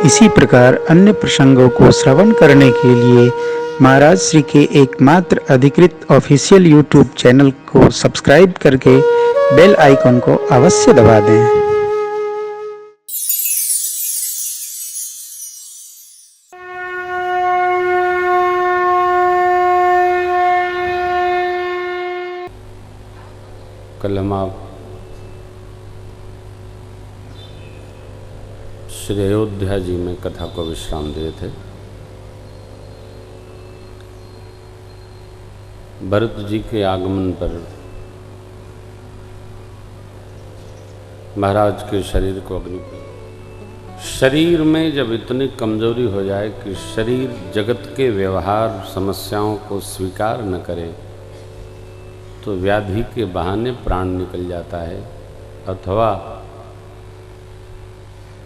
इसी प्रकार अन्य प्रसंगों को श्रवण करने के लिए महाराज श्री के एकमात्र अधिकृत ऑफिशियल यूट्यूब चैनल को सब्सक्राइब करके बेल आइकन को अवश्य दबा दें। कल हम आप श्री अयोध्या जी में कथा को विश्राम दिए थे। भरत जी के आगमन पर महाराज के शरीर को अग्नि, शरीर में जब इतनी कमजोरी हो जाए कि शरीर जगत के व्यवहार समस्याओं को स्वीकार न करे तो व्याधि के बहाने प्राण निकल जाता है, अथवा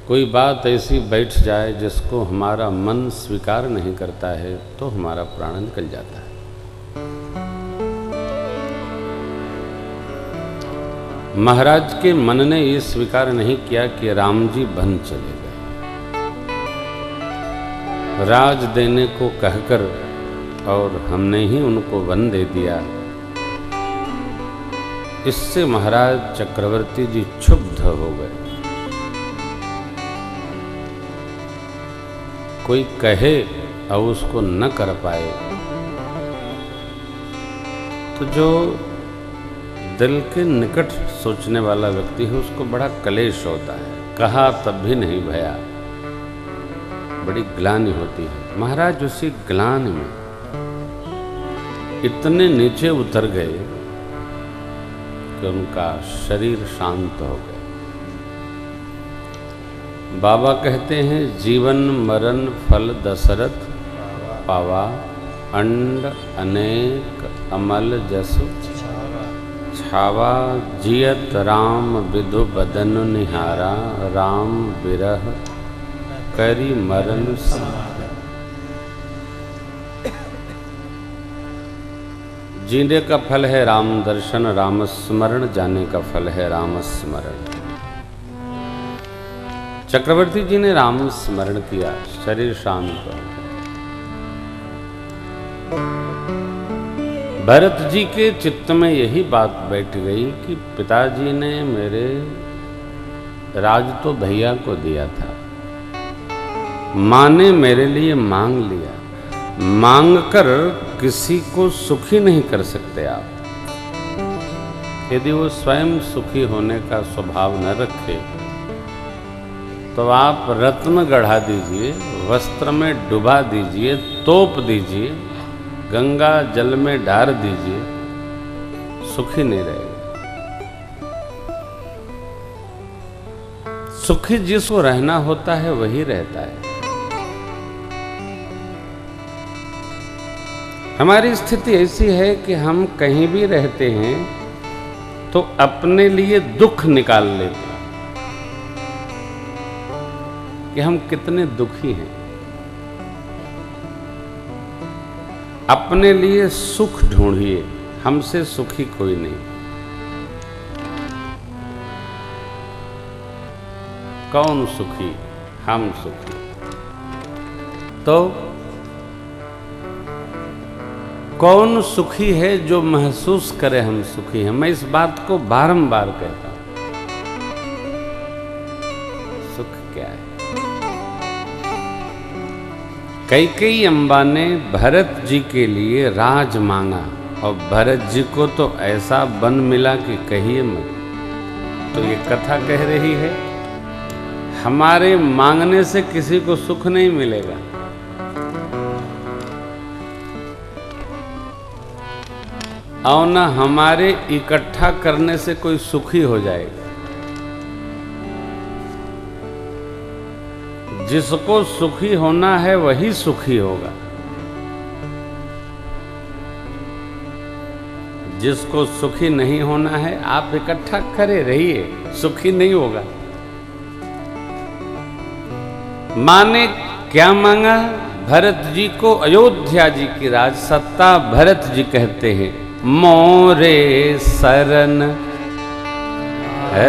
कोई बात ऐसी बैठ जाए जिसको हमारा मन स्वीकार नहीं करता है तो हमारा प्राण निकल जाता है। महाराज के मन ने ये स्वीकार नहीं किया कि राम जी बन चले गए। राज देने को कहकर और हमने ही उनको वन दे दिया। इससे महाराज चक्रवर्ती जी क्षुब्ध हो गए। कोई कहे और उसको न कर पाए तो जो दिल के निकट सोचने वाला व्यक्ति है उसको बड़ा क्लेश होता है। कहा तब भी नहीं भया, बड़ी ग्लानि होती है। महाराज उसी ग्लानि में इतने नीचे उतर गए कि उनका शरीर शांत हो गया। बाबा कहते हैं, जीवन मरण फल दशरथ पावा, अंड अनेक अमल जसु छावा, जियत राम विधु बदन निहारा, राम बिरह करी मरण समारा। जीने का फल है राम दर्शन, राम स्मरण, जाने का फल है राम स्मरण। चक्रवर्ती जी ने राम स्मरण किया, शरीर शांत हो। भरत जी के चित्त में यही बात बैठ गई कि पिताजी ने मेरे राज तो भैया को दिया था, माँ ने मेरे लिए मांग लिया। मांग कर किसी को सुखी नहीं कर सकते आप। यदि वो स्वयं सुखी होने का स्वभाव न रखे तो आप रत्न गढ़ा दीजिए, वस्त्र में डुबा दीजिए, तोप दीजिए, गंगा जल में डाल दीजिए, सुखी नहीं रहेगा। सुखी जिसको रहना होता है वही रहता है। हमारी स्थिति ऐसी है कि हम कहीं भी रहते हैं तो अपने लिए दुख निकाल लेते हैं कि हम कितने दुखी हैं। अपने लिए सुख ढूंढिए, हमसे सुखी कोई नहीं। कौन सुखी? हम सुखी। तो कौन सुखी है जो महसूस करे हम सुखी हैं? मैं इस बात को बारंबार कहता हूं। सुख क्या है? कैकेयी अम्बा ने भरत जी के लिए राज मांगा और भरत जी को तो ऐसा वन मिला कि कहिए मत। तो ये कथा कह रही है हमारे मांगने से किसी को सुख नहीं मिलेगा। और न हमारे इकट्ठा करने से कोई सुखी हो जाएगा। जिसको सुखी होना है वही सुखी होगा। जिसको सुखी नहीं होना है आप इकट्ठा करे रहिए, सुखी नहीं होगा। मां ने क्या मांगा? भरत जी को अयोध्या जी की राज सत्ता। भरत जी कहते हैं, मोरे शरण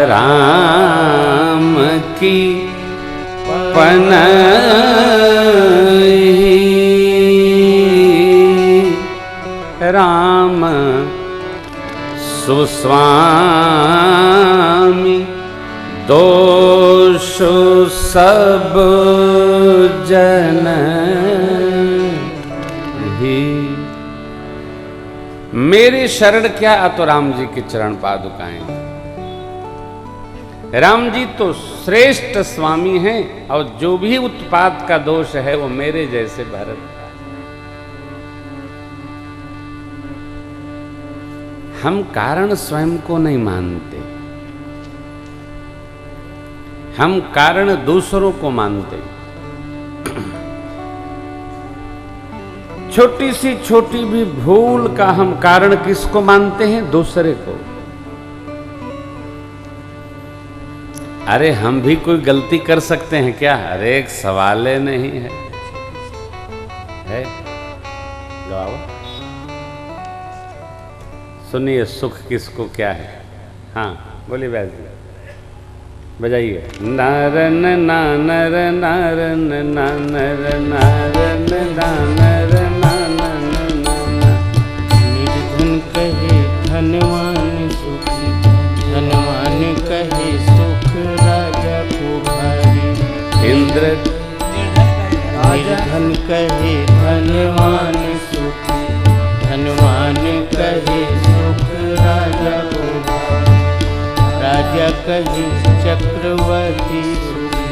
राम की राम सुस्वामी दोष सब जन ही। मेरी शरण क्या तो राम जी के चरण पादुकाएं। राम जी तो श्रेष्ठ स्वामी हैं और जो भी उत्पात का दोष है वो मेरे जैसे भरत का। हम कारण स्वयं को नहीं मानते, हम कारण दूसरों को मानते। छोटी सी छोटी भी भूल का हम कारण किसको मानते हैं? दूसरे को। अरे हम भी कोई गलती कर सकते हैं क्या? अरे एक सवाल नहीं है, गवाओ। सुनिए सुख किसको क्या है? हाँ बोलिए बैठ जी, बजाइए। नारन नानर नारन नानर नारन नानर नानन। निर्धन कहे धनवान सुखी, धनवान कहे सुख राजा को भारी। इंद्र निर्धन कहे धनवान सुखी, धनवान कहे सुख राजा को भारी। राजा कहे चक्रवर्ती सुखी,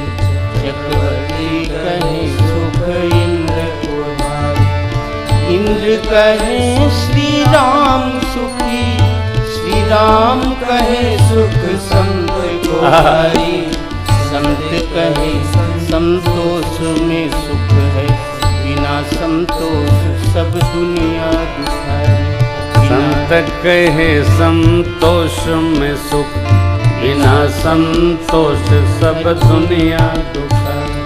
चक्रवर्ती कहे सुख इंद्र को भारी। इंद्र कहे श्री राम सुखी, श्री राम कहे सुख संत को भारी। संत कहे संतोष में सुख है, बिना संतोष सब दुनिया दुखारी। संत कहे संतोष में सुख, बिना संतोष सब दुनिया दुखारी।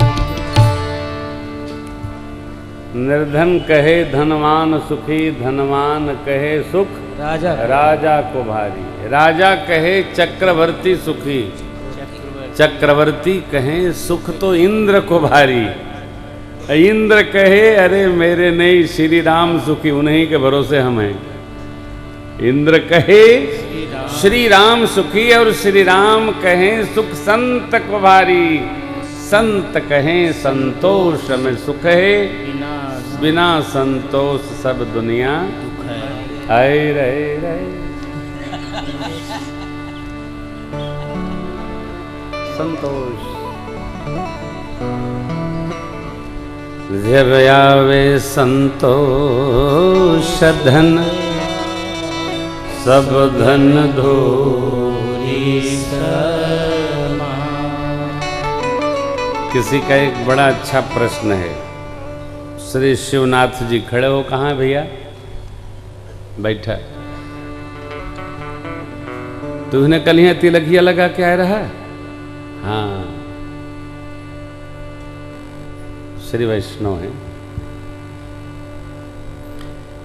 निर्धन कहे धनवान सुखी, धनवान कहे सुख राजा को भारी। राजा कहे चक्रवर्ती सुखी, चक्रवर्ती कहे सुख तो इंद्र को भारी। इंद्र कहे अरे मेरे नहीं, श्री राम सुखी, उन्हीं के भरोसे हम हैं। इंद्र कहे श्री राम सुखी और श्री राम कहे सुख संत को भारी। संत कहे संतोष में सुख है, बिना संतोष सब दुनिया आए रहे रहे। संतोष जब आवे संतोष धन, सब धन धोरी समा। किसी का एक बड़ा अच्छा प्रश्न है। श्री शिवनाथ जी खड़े हो, कहाँ है भैया? बैठा। तूने कल यहाँ तिलकिया लगा के आ रहा? हाँ, श्री वैष्णव है।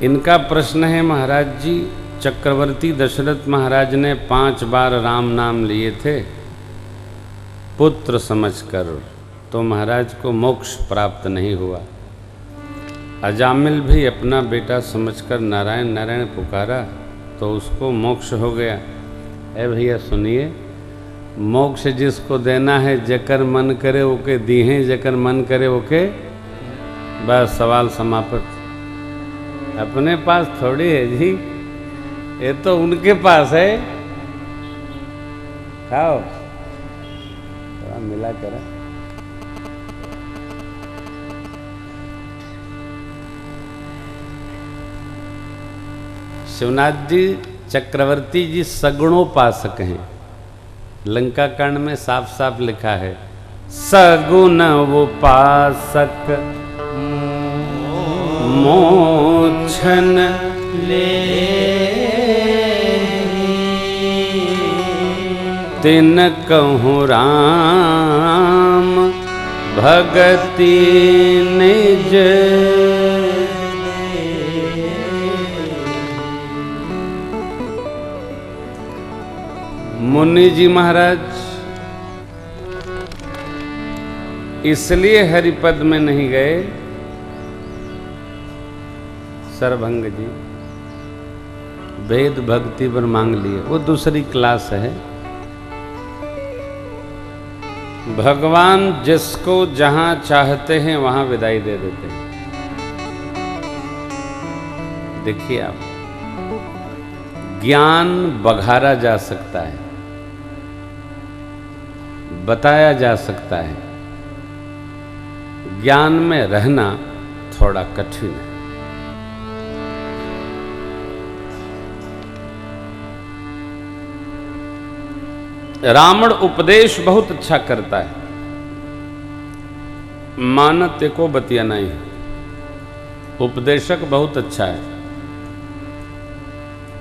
इनका प्रश्न है, महाराज जी चक्रवर्ती दशरथ महाराज ने 5 बार राम नाम लिए थे पुत्र समझकर, तो महाराज को मोक्ष प्राप्त नहीं हुआ। अजामिल भी अपना बेटा समझकर नारायण नारायण पुकारा तो उसको मोक्ष हो गया। ए भैया सुनिए, मोक्ष जिसको देना है जकर मन करे ओके दीहें, जकर मन करे ओके। बस सवाल समाप्त। अपने पास थोड़ी है जी, ये तो उनके पास है। खाओ थोड़ा मिला कर। शिवनाथ जी चक्रवर्ती जी सगुणोपासक हैं। लंका कांड में साफ साफ लिखा है, सगुण उपासक मोक्षन ले तिन कहूँ राम भगति निज। मुनि जी महाराज इसलिए हरिपद में नहीं गए सरभंग जी, वेद भक्ति पर मांग लिए, वो दूसरी क्लास है। भगवान जिसको जहां चाहते हैं वहां विदाई दे देते हैं। देखिए आप, ज्ञान बघारा जा सकता है, बताया जा सकता है, ज्ञान में रहना थोड़ा कठिन है। रावण उपदेश बहुत अच्छा करता है, मानते को बतिया नहीं है, उपदेशक बहुत अच्छा है।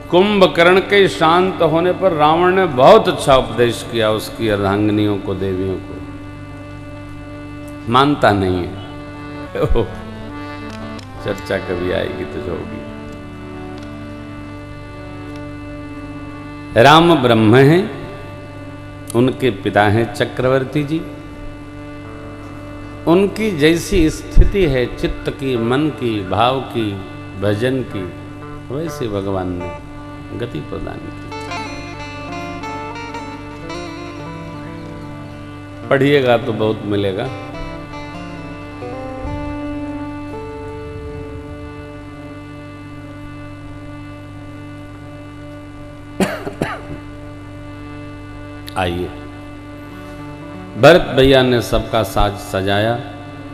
कुंभकर्ण के शांत होने पर रावण ने बहुत अच्छा उपदेश किया उसकी अर्धांगिनियों को, देवियों को, मानता नहीं है। चर्चा कभी आएगी तो होगी। राम ब्रह्म हैं, उनके पिता हैं चक्रवर्ती जी। उनकी जैसी स्थिति है चित्त की, मन की, भाव की, भजन की, वैसे भगवान ने गति प्रदान की। पढ़िएगा तो बहुत मिलेगा। आइए, भरत भैया ने सबका साज सजाया,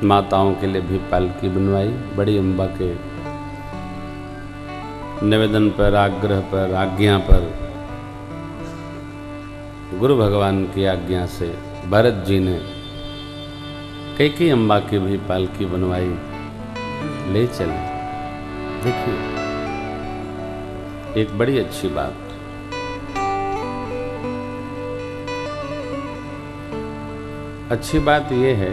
माताओं के लिए भी पालकी बनवाई। बड़ी अम्बा के निवेदन पर, आग्रह पर, आज्ञा पर, गुरु भगवान की आज्ञा से भरत जी ने कैकेयी अम्बा की भी पालकी बनवाई, ले चले। देखिए, एक बड़ी अच्छी बात, अच्छी बात यह है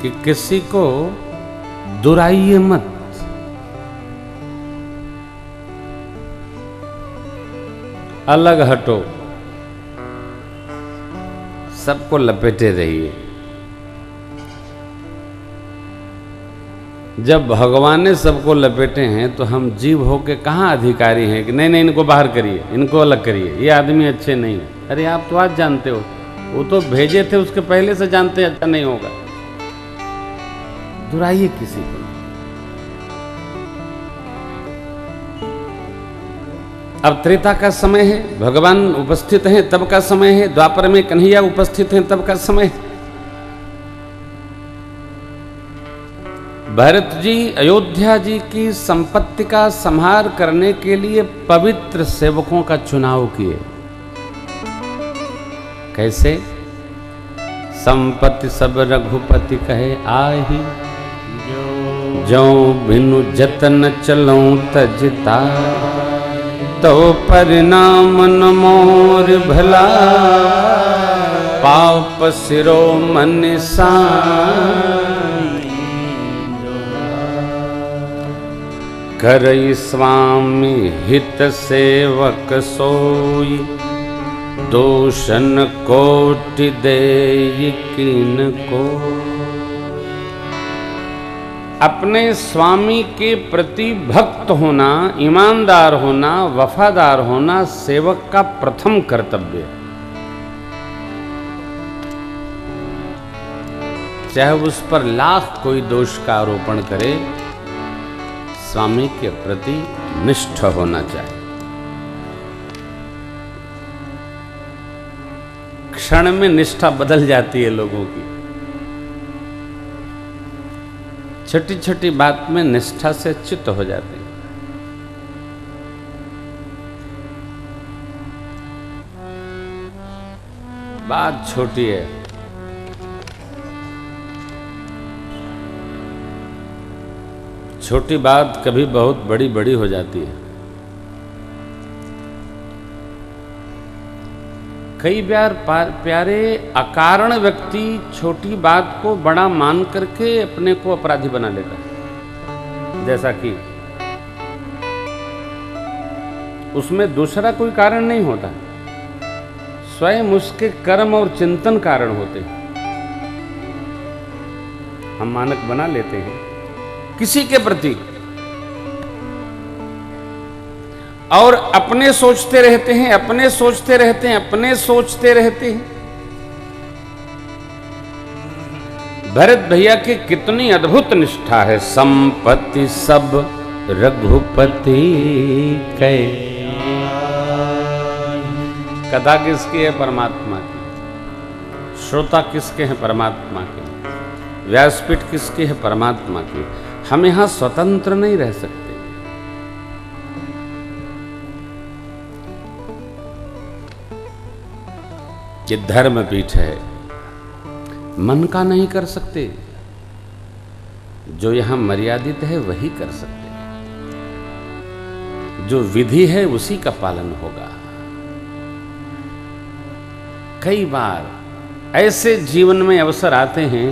कि किसी को दुराइए मत। अलग हटो, सबको लपेटे रहिए। जब भगवान ने सबको लपेटे हैं तो हम जीव होके कहाँ अधिकारी हैं कि नहीं नहीं इनको बाहर करिए, इनको अलग करिए, ये आदमी अच्छे नहीं है। अरे आप तो आज जानते हो, वो तो भेजे थे उसके पहले से जानते अच्छा नहीं होगा। दुराइए किसी को। अब त्रेता का समय है, भगवान उपस्थित हैं तब का समय है। द्वापर में कन्हैया उपस्थित हैं तब का समय है। भरत जी अयोध्या जी की संपत्ति का संहार करने के लिए पवित्र सेवकों का चुनाव किए। कैसे? संपत्ति सब रघुपति कहे आही, जो बिनु जतन चलूं तजता, तो परिणाम न मोर भला, पाप सिरो मन करई स्वामी हित सेवक सोई, दोषन कोटि देई किनको। अपने स्वामी के प्रति भक्त होना, ईमानदार होना, वफादार होना सेवक का प्रथम कर्तव्य है। चाहे उस पर लाख कोई दोष का आरोपण करे, स्वामी के प्रति निष्ठ होना चाहिए। क्षण में निष्ठा बदल जाती है लोगों की। छोटी छोटी बात में निष्ठा से चित्त हो जाते हैं। बात छोटी है, छोटी बात कभी बहुत बड़ी बड़ी हो जाती है। कई बार प्यारे अकारण व्यक्ति छोटी बात को बड़ा मान करके अपने को अपराधी बना लेता है। जैसा कि उसमें दूसरा कोई कारण नहीं होता, स्वयं उसके कर्म और चिंतन कारण होते हैं। हम मानक बना लेते हैं किसी के प्रति और अपने सोचते रहते हैं, अपने सोचते रहते हैं, अपने सोचते रहते हैं। भरत भैया की कितनी अद्भुत निष्ठा है। संपत्ति सब रघुपति कै। कथा किसकी है? परमात्मा की। श्रोता किसके हैं? परमात्मा के। व्यासपीठ किसकी है? परमात्मा की। हम यहां स्वतंत्र नहीं रह सकते। ये धर्म पीठ है, मन का नहीं कर सकते। जो यहां मर्यादित है वही कर सकते हैं। जो विधि है उसी का पालन होगा। कई बार ऐसे जीवन में अवसर आते हैं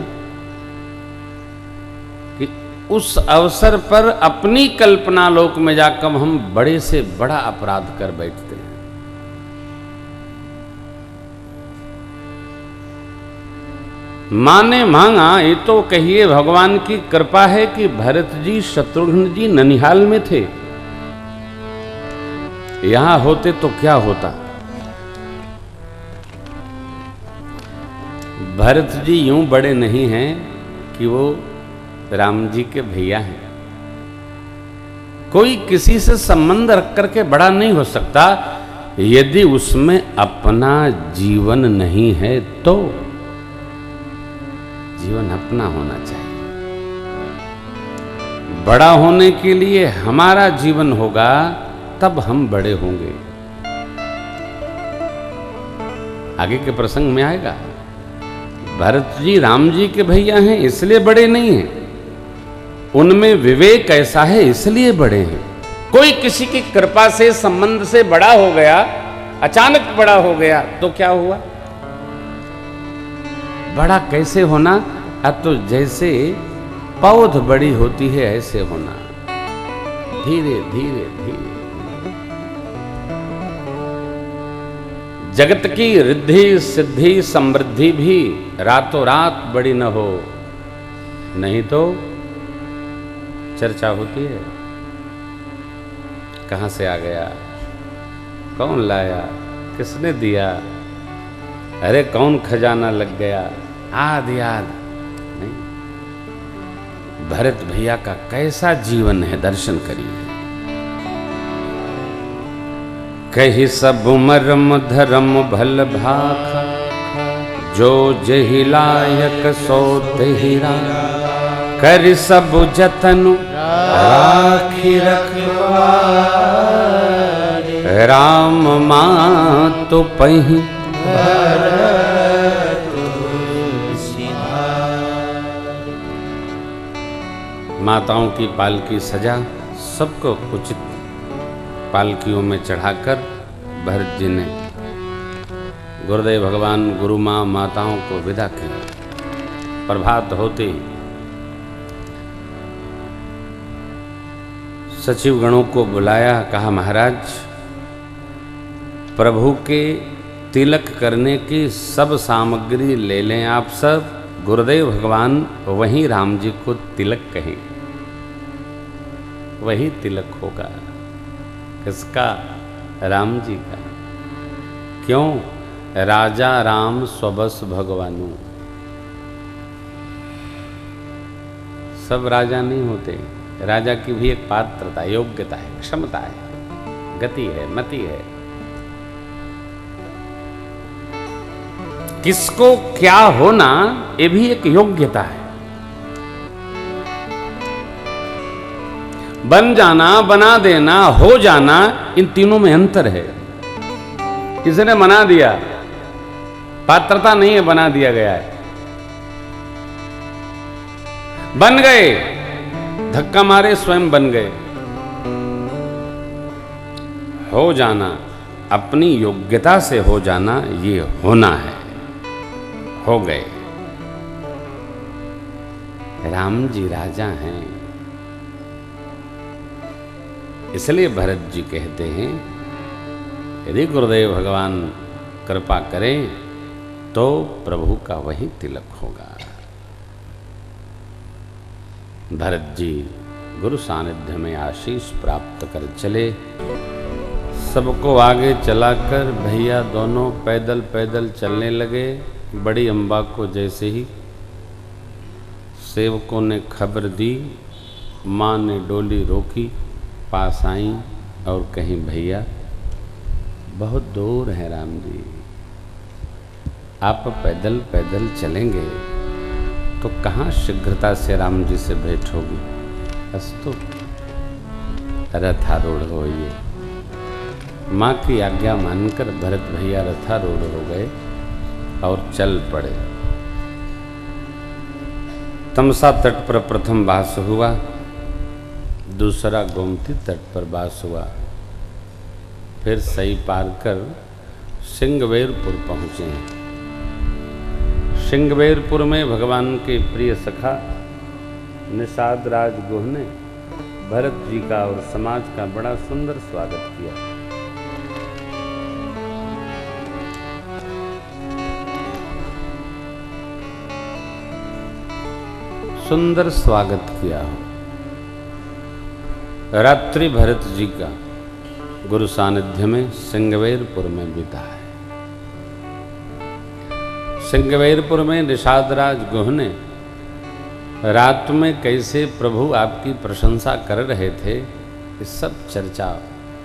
कि उस अवसर पर अपनी कल्पना लोक में जाकर हम बड़े से बड़ा अपराध कर बैठते हैं। मां ने मांगा, ये तो कहिए भगवान की कृपा है कि भरत जी शत्रुघ्न जी ननिहाल में थे। यहां होते तो क्या होता। भरत जी यूं बड़े नहीं हैं कि वो राम जी के भैया हैं। कोई किसी से संबंध रख करके बड़ा नहीं हो सकता यदि उसमें अपना जीवन नहीं है तो। जीवन अपना होना चाहिए। बड़ा होने के लिए हमारा जीवन होगा तब हम बड़े होंगे। आगे के प्रसंग में आएगा। भरत जी राम जी के भैया हैं इसलिए बड़े नहीं हैं। उनमें विवेक ऐसा है इसलिए बड़े हैं। कोई किसी की कृपा से संबंध से बड़ा हो गया, अचानक बड़ा हो गया तो क्या हुआ? बड़ा कैसे होना? अब तो जैसे पौध बड़ी होती है ऐसे होना, धीरे धीरे धीरे। जगत की रिद्धि सिद्धि समृद्धि भी रातों रात बड़ी न हो, नहीं तो चर्चा होती है। कहां से आ गया, कौन लाया, किसने दिया, अरे कौन खजाना लग गया, आद याद नहीं। भरत भैया का कैसा जीवन है, दर्शन करिए। कही सब मरम धर्म भल भाखा, जो जहि लायक सो तेहि राखा। कर सब जतन राखी रखवारे, राम मातु पहि माताओं की पालकी सजा, सबको उचित पालकियों में चढ़ाकर भरत जी ने गुरुदेव भगवान गुरु माँ माताओं को विदा किया। प्रभात होते सचिव गणों को बुलाया, कहा महाराज प्रभु के तिलक करने की सब सामग्री ले लें आप सब। गुरुदेव भगवान वहीं राम जी को तिलक कहें, वही तिलक होगा। किसका? राम जी का। क्यों? राजा राम स्वबस भगवानु। सब राजा नहीं होते। राजा की भी एक पात्रता, योग्यता है, क्षमता है, गति है, मति है। किसको क्या होना ये भी एक योग्यता है। बन जाना, बना देना, हो जाना, इन तीनों में अंतर है। किसी ने बना दिया, पात्रता नहीं है, बना दिया गया है। बन गए, धक्का मारे स्वयं बन गए। हो जाना, अपनी योग्यता से हो जाना, ये होना है। हो गए। राम जी राजा हैं, इसलिए भरत जी कहते हैं यदि गुरुदेव भगवान कृपा करें तो प्रभु का वही तिलक होगा। भरत जी गुरु सानिध्य में आशीष प्राप्त कर चले। सबको आगे चलाकर भैया दोनों पैदल पैदल चलने लगे। बड़ी अम्बा को जैसे ही सेवकों ने खबर दी, माँ ने डोली रोकी, पास आई और कहीं भैया बहुत दूर है राम जी, आप पैदल पैदल चलेंगे तो कहाँ शीघ्रता से राम जी से भेंट होगी। अस्तु रथारूढ़ होइए। माँ की आज्ञा मानकर भरत भैया रथारूढ़ हो गए और चल पड़े। तमसा तट पर प्रथम वास हुआ, दूसरा गोमती तट पर वास हुआ, फिर सई पार कर सिंगवेरपुर पहुँचे। सिंगवेरपुर में भगवान के प्रिय सखा निषाद राज गुह ने भरत जी का और समाज का बड़ा सुंदर स्वागत किया। सुंदर स्वागत किया हो। रात्रि भरत जी का गुरु सानिध्य में सिंगवेरपुर में बीता है। सिंगवेरपुर में निषादराज गुह ने रात में कैसे प्रभु आपकी प्रशंसा कर रहे थे, इस सब चर्चा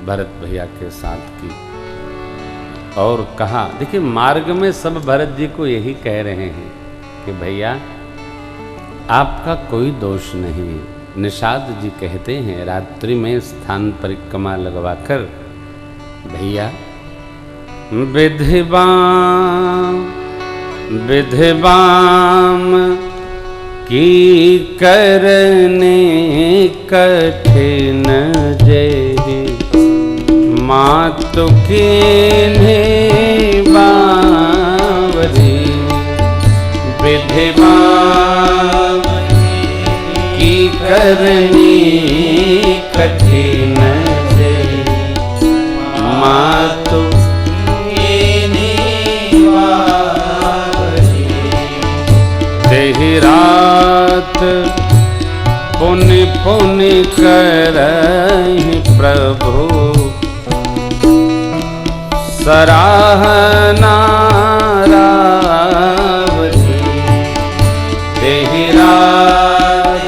भरत भैया के साथ की और कहा, देखिए मार्ग में सब भरत जी को यही कह रहे हैं कि भैया आपका कोई दोष नहीं। निषाद जी कहते हैं रात्रि में स्थान परिक्रमा लगवाकर भैया विधिबाम की करने कठिन जेहि मातु कीन्हे बावरी। विधिबाम की करनी कठिन जेहि मातु तेहि रात पुनि पुनि करहि प्रभु सराहना रावरी। तेहि रात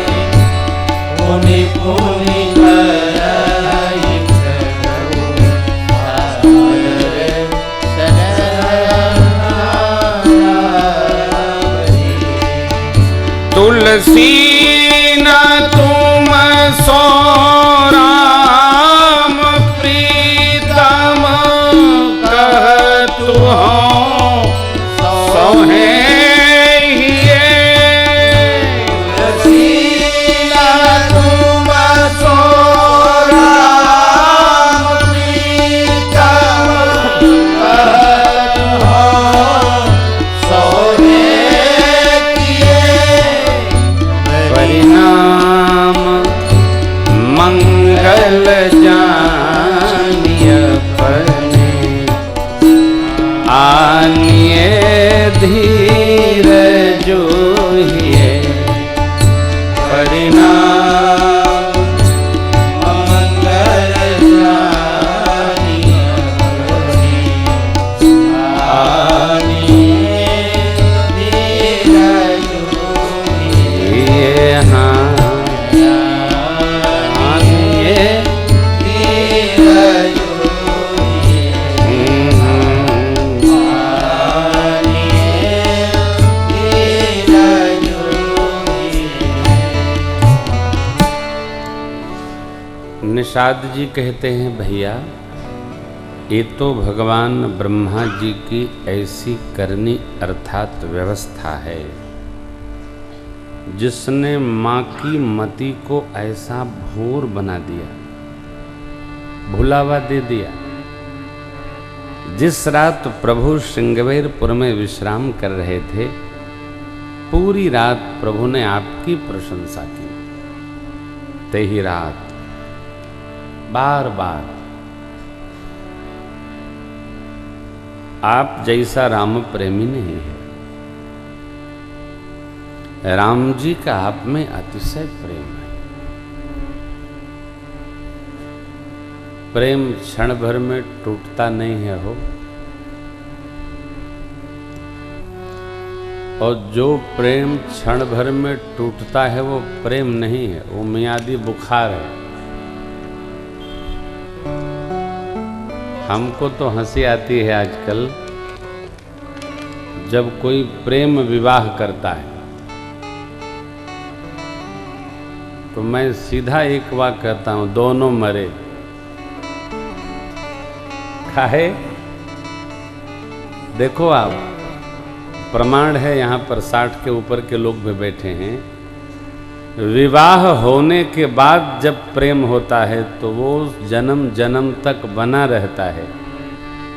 पुनि पुनि करहि प्रभु तुलसी न तुम सो राम प्रीतम कहतु हो सोहे हिये। तुलसी न तुम सो राम प्रीतम कहतु हो सोहे परिणाम मंगल जानिय अपने आनिए धीर जोहिए। परिणाम मंगल जानिय अपने आनिए धीर जोहिए। हाँ निषाद जी कहते हैं भैया ये तो भगवान ब्रह्मा जी की ऐसी करनी अर्थात व्यवस्था है जिसने माँ की मति को ऐसा भोर बना दिया, भुलावा दे दिया। जिस रात प्रभु सिंगवेरपुर में विश्राम कर रहे थे, पूरी रात प्रभु ने आपकी प्रशंसा की। तेही रात बार बार आप जैसा राम प्रेमी नहीं है। राम जी का आप में अतिशय प्रेम है। प्रेम क्षण भर में टूटता नहीं है हो, और जो प्रेम क्षण भर में टूटता है वो प्रेम नहीं है, वो मियादी बुखार है। हमको तो हंसी आती है आजकल जब कोई प्रेम विवाह करता है, तो मैं सीधा एक बात कहता हूं, दोनों मरे। काहे? देखो आप, प्रमाण है यहाँ पर 60 के ऊपर के लोग भी बैठे हैं। विवाह होने के बाद जब प्रेम होता है तो वो जन्म जन्म तक बना रहता है,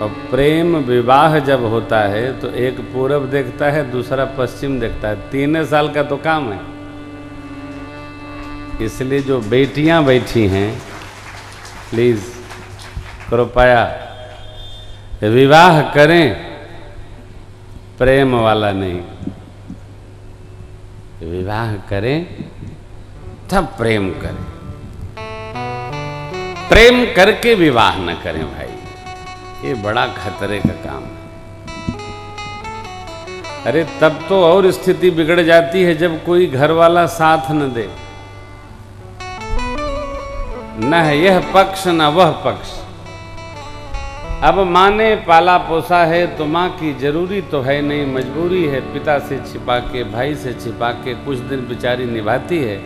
और प्रेम विवाह जब होता है तो एक पूरब देखता है, दूसरा पश्चिम देखता है। 3 साल का तो काम है। इसलिए जो बेटियां बैठी हैं, प्लीज कृपया विवाह करें, प्रेम वाला नहीं। विवाह करें तब प्रेम करें, प्रेम करके विवाह न करें भाई, ये बड़ा खतरे का काम है। अरे तब तो और स्थिति बिगड़ जाती है जब कोई घर वाला साथ न दे, न है यह पक्ष न वह पक्ष। अब माँ ने पाला पोसा है तो माँ की जरूरी तो है नहीं, मजबूरी है। पिता से छिपा के, भाई से छिपा के कुछ दिन बेचारी निभाती है,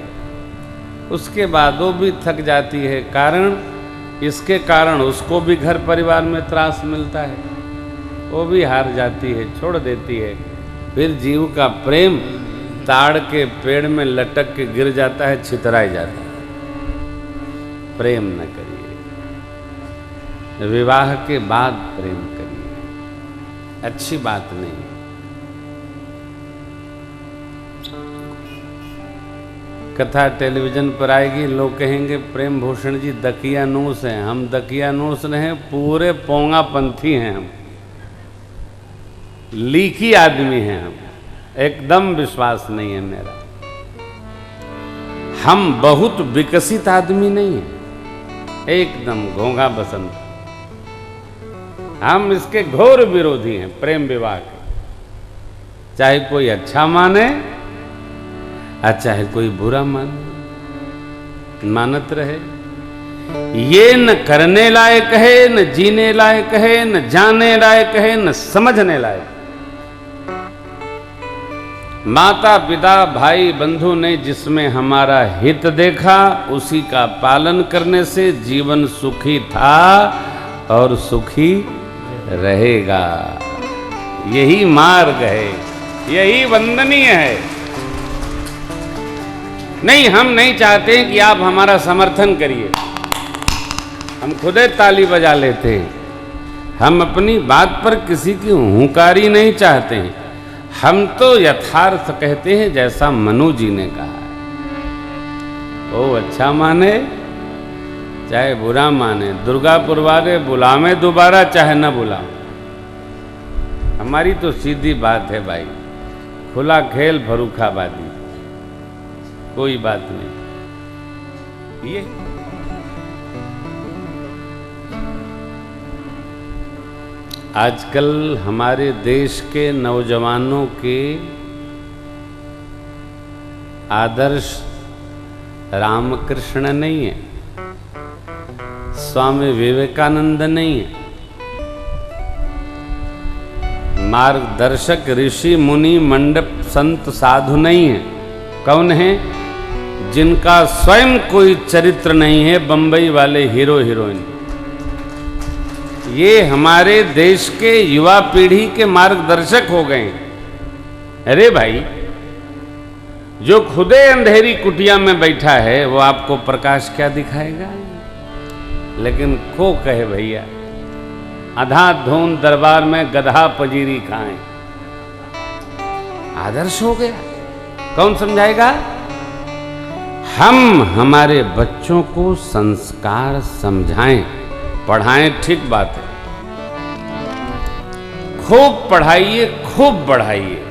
उसके बाद वो भी थक जाती है। कारण इसके कारण उसको भी घर परिवार में त्रास मिलता है, वो भी हार जाती है, छोड़ देती है। फिर जीव का प्रेम ताड़ के पेड़ में लटक के गिर जाता है, छितराई जाता है। प्रेम न करिए, विवाह के बाद प्रेम करिए, अच्छी बात नहीं। कथा टेलीविजन पर आएगी, लोग कहेंगे प्रेम भूषण जी दकियानूस हैं। हम दकियानूस नहीं, पूरे पोंगा पंथी हैं हम, लीकी आदमी हैं हम, एकदम विश्वास नहीं है मेरा। हम बहुत विकसित आदमी नहीं हैं, एकदम घोंघा बसंत। हम इसके घोर विरोधी हैं प्रेम विवाह के, चाहे कोई अच्छा माने और चाहे कोई बुरा माने, मानत रहे। ये न करने लायक है, न जीने लायक है, न जाने लायक है, न समझने लायक। माता पिता भाई बंधु ने जिसमें हमारा हित देखा, उसी का पालन करने से जीवन सुखी था और सुखी रहेगा। यही मार्ग है, यही वंदनीय है। नहीं, हम नहीं चाहते कि आप हमारा समर्थन करिए, हम खुदे ताली बजा लेते हैं। हम अपनी बात पर किसी की हुंकारी नहीं चाहते हैं। हम तो यथार्थ कहते हैं जैसा मनु जी ने कहा है। वो अच्छा माने चाहे बुरा माने, दुर्गापुर वाले बुलावे दोबारा चाहे न बुलावे, हमारी तो सीधी बात है भाई, खुला खेल फरूखाबादी, कोई बात नहीं। ये आजकल हमारे देश के नौजवानों के आदर्श रामकृष्ण नहीं है, स्वामी विवेकानंद नहीं है, मार्गदर्शक ऋषि मुनि मंडप संत साधु नहीं है। कौन है? जिनका स्वयं कोई चरित्र नहीं है, बंबई वाले हीरो हीरोइन। ये हमारे देश के युवा पीढ़ी के मार्गदर्शक हो गए। अरे भाई, जो खुदे अंधेरी कुटिया में बैठा है वो आपको प्रकाश क्या दिखाएगा? लेकिन को कहे भैया, आधा धून दरबार में गधा पजीरी खाएं, आदर्श हो गया। कौन समझाएगा? हम हमारे बच्चों को संस्कार समझाएं, पढ़ाएं, ठीक बात है, खूब पढ़ाइए, खूब बढ़ाइए,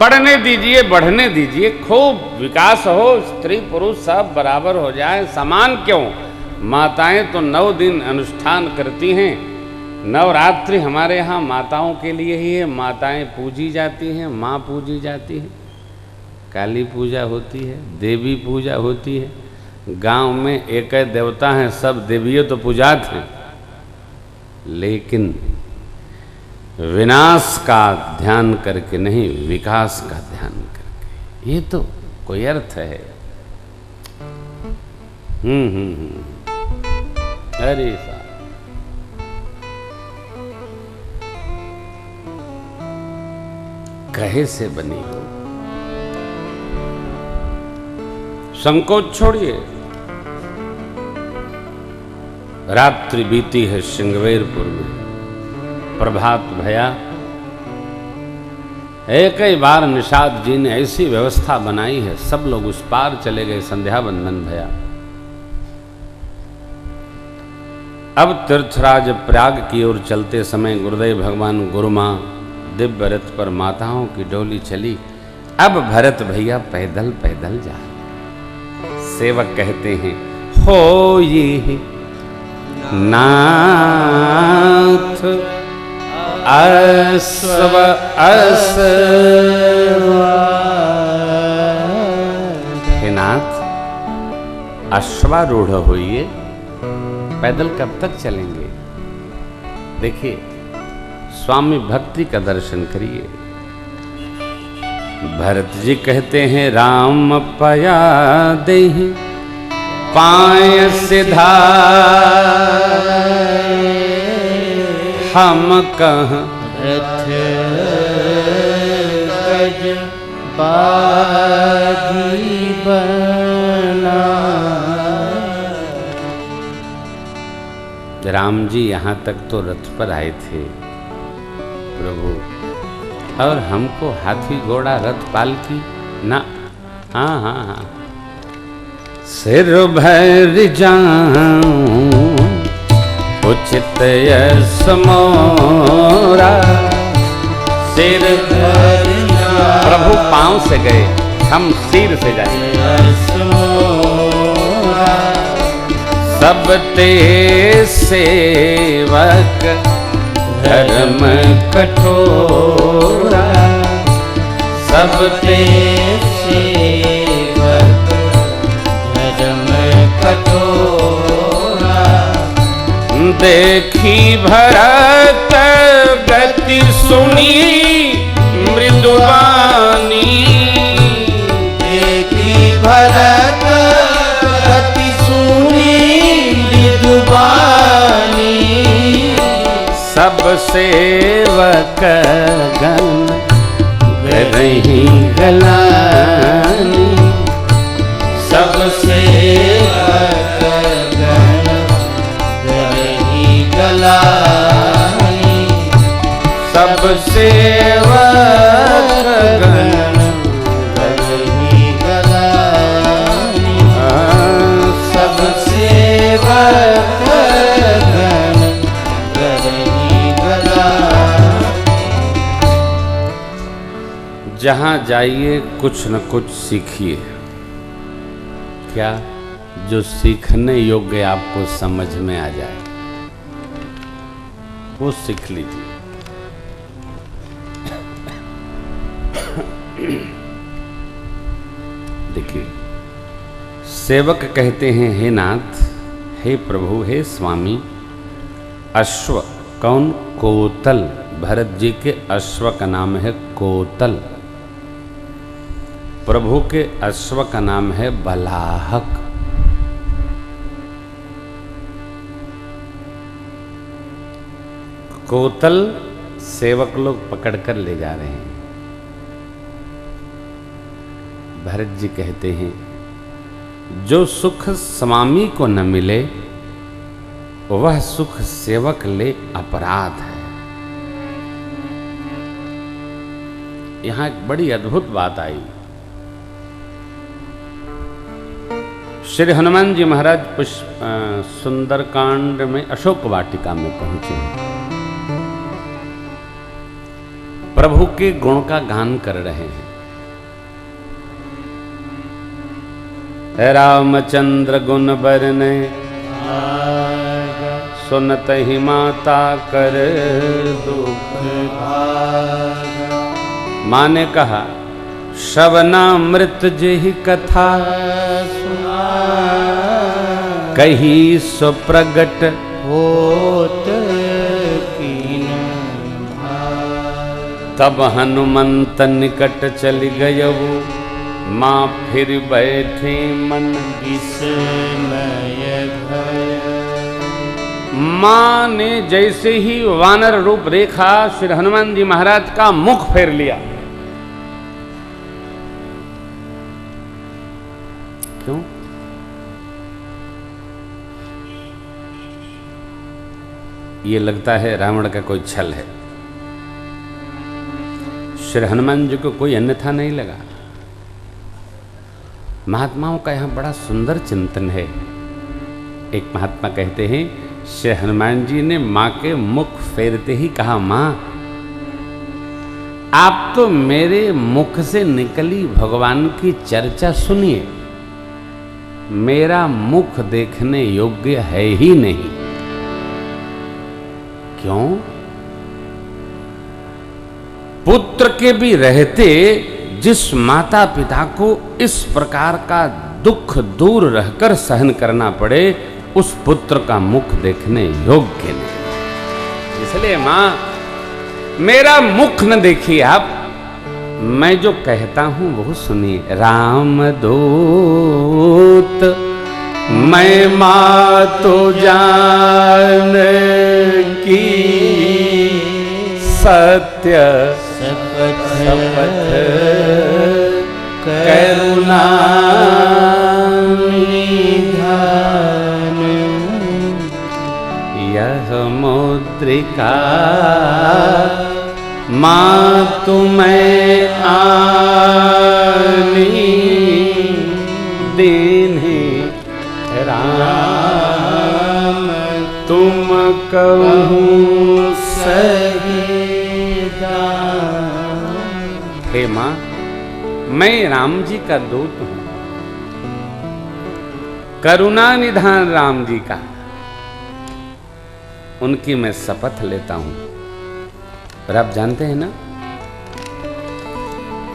पढ़ने दीजिए, बढ़ने दीजिए, खूब विकास हो, स्त्री पुरुष सब बराबर हो जाए। समान क्यों, माताएं तो 9 दिन अनुष्ठान करती हैं। नवरात्रि हमारे यहाँ माताओं के लिए ही है, माताएं पूजी जाती हैं, माँ पूजी जाती है, काली पूजा होती है, देवी पूजा होती है। गांव में एक देवता हैं, सब देवियों तो पूजात हैं, लेकिन विनाश का ध्यान करके नहीं, विकास का ध्यान करके। ये तो कोई अर्थ है। अरे साहब, कहे से बनी हो, संकोच छोड़िए। रात्रि बीती है श्रृंगवेरपुर में, प्रभात भया। एक ही बार निषाद जी ने ऐसी व्यवस्था बनाई है, सब लोग उस पार चले गए, संध्या बंदन भया। अब तीर्थराज प्रयाग की ओर चलते समय गुरुदेव भगवान गुरुमां दिव्य रथ पर माताओं की डोली चली। अब भरत भैया पैदल पैदल जा रहे। सेवक कहते हैं, हो ये नाथ अस्व हे नाथ, अश्वारूढ़ होइए, पैदल कब तक चलेंगे? देखिए, स्वामी भक्ति का दर्शन करिए। भरत जी कहते हैं, राम पया देहि पाय सिधा, हम कहाँ रथ गज बाजी बना। राम जी यहाँ तक तो रथ पर आए थे प्रभु, और हमको हाथी घोड़ा रथ पालकी ना। हाँ हाँ हाँ, सिर भर जाऊं उचित यश मोरा, सिर भर प्रभु पांव से गए, हम सिर से जाए। सब ते सेवक धर्म कठोरा, सब ते सेवक धर्म कठोरा। देखी भरत गति सुनी मृदुवानी, देखी भरत गति सुनी मृदुवानी। सब सेवक गण करही गलानी, सब सेवक गण करही गलानी। सब सेवक गण करही गलानी। सब सेवक गण करही गलानी। जहाँ जाइए कुछ न कुछ सीखिए। क्या? जो सीखने योग्य आपको समझ में आ जाए वो सीख लीजिए। देखिए, सेवक कहते हैं, हे नाथ, हे प्रभु, हे स्वामी, अश्व कौन? कोतल। भरत जी के अश्व का नाम है कोतल, प्रभु के अश्व का नाम है बलाहक। कोतल सेवक लोग पकड़कर ले जा रहे हैं। भरत जी कहते हैं, जो सुख स्वामी को न मिले वह सुख सेवक ले अपराध है। यहां एक बड़ी अद्भुत बात आई। श्री हनुमान जी महाराज सुंदरकांड में अशोक वाटिका में पहुंचे। प्रभु के गुण का गान कर रहे हैं। रामचंद्र गुण बरने सुनत ही माता कर दुख भागा। माँ ने कहा श्रवणामृत जेहि कथा कही सो प्रगट होत कीन। तब हनुमंत निकट चली गयऊ, माँ फिर बैठे मन विस्मय भय। माँ ने जैसे ही वानर रूप रेखा श्री हनुमान जी महाराज का मुख फेर लिया। क्यों? ये लगता है रावण का कोई छल है। श्री हनुमान जी को कोई अन्यथा नहीं लगा। महात्माओं का यहां बड़ा सुंदर चिंतन है। एक महात्मा कहते हैं श्री हनुमान जी ने मां के मुख फेरते ही कहा, मां आप तो मेरे मुख से निकली भगवान की चर्चा सुनिए, मेरा मुख देखने योग्य है ही नहीं। क्यों? पुत्र के भी रहते जिस माता पिता को इस प्रकार का दुख दूर रहकर सहन करना पड़े, उस पुत्र का मुख देखने योग्य नहीं। इसलिए मां मेरा मुख न देखिए आप, मैं जो कहता हूं वो सुनिए। राम दूत मैं मां तो जान की सत्य शपथ करुणा निधान। यह मुद्रिका मां तुम्हें आनी दीन्ही। राम तुम कहूँ सही दान। हे मां, मैं राम जी का दूत हूं, करुणा निधान राम जी का, उनकी मैं शपथ लेता हूं। पर आप जानते हैं ना,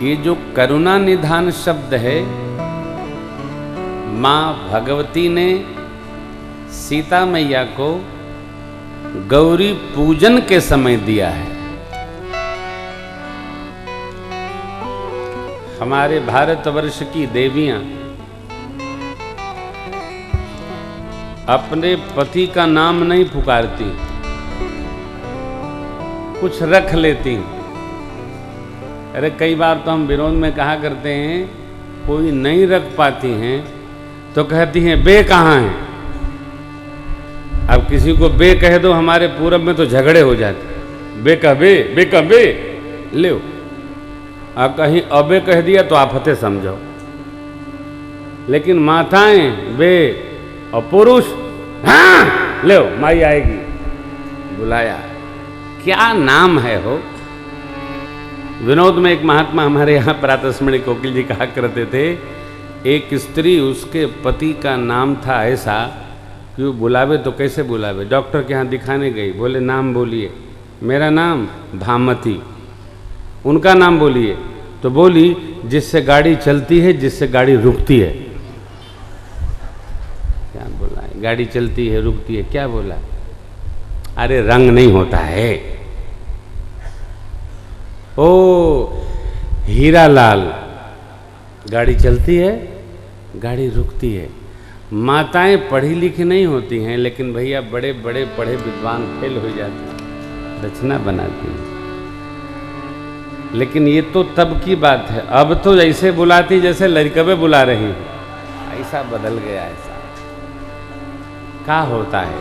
ये जो करुणा निधान शब्द है, मां भगवती ने सीता मैया को गौरी पूजन के समय दिया है। हमारे भारतवर्ष की देवियां अपने पति का नाम नहीं पुकारती, कुछ रख लेती। अरे कई बार तो हम विरोध में कहा करते हैं, कोई नहीं रख पाती हैं तो कहती हैं बे कहाँ है। अब किसी को बे कह दो, हमारे पूरब में तो झगड़े हो जाते। बे कह बे ले। अब कहीं अबे कह दिया तो आफते समझो। लेकिन माताएं बे और पुरुष हाँ ले माई आएगी, बुलाया। क्या नाम है हो। विनोद में एक महात्मा हमारे यहाँ प्रातस्मरणि कोकिल जी कहा करते थे, एक स्त्री उसके पति का नाम था ऐसा कि वो बुलावे तो कैसे बुलावे। डॉक्टर के यहाँ दिखाने गई, बोले नाम बोलिए। मेरा नाम भामती। उनका नाम बोलिए, तो बोली जिससे गाड़ी चलती है, जिससे गाड़ी रुकती है। क्या बोला है? गाड़ी चलती है रुकती है, क्या बोला? अरे रंग नहीं होता है। ओ हीरा लाल, गाड़ी चलती है, गाड़ी रुकती है। माताएं पढ़ी लिखी नहीं होती हैं, लेकिन भैया बड़े बड़े पढ़े विद्वान फेल हो जाते हैं, रचना बनाती हैं। लेकिन ये तो तब की बात है। अब तो ऐसे बुलाती जैसे लड़कवे बुला रही हैं। ऐसा बदल गया। ऐसा क्या होता है।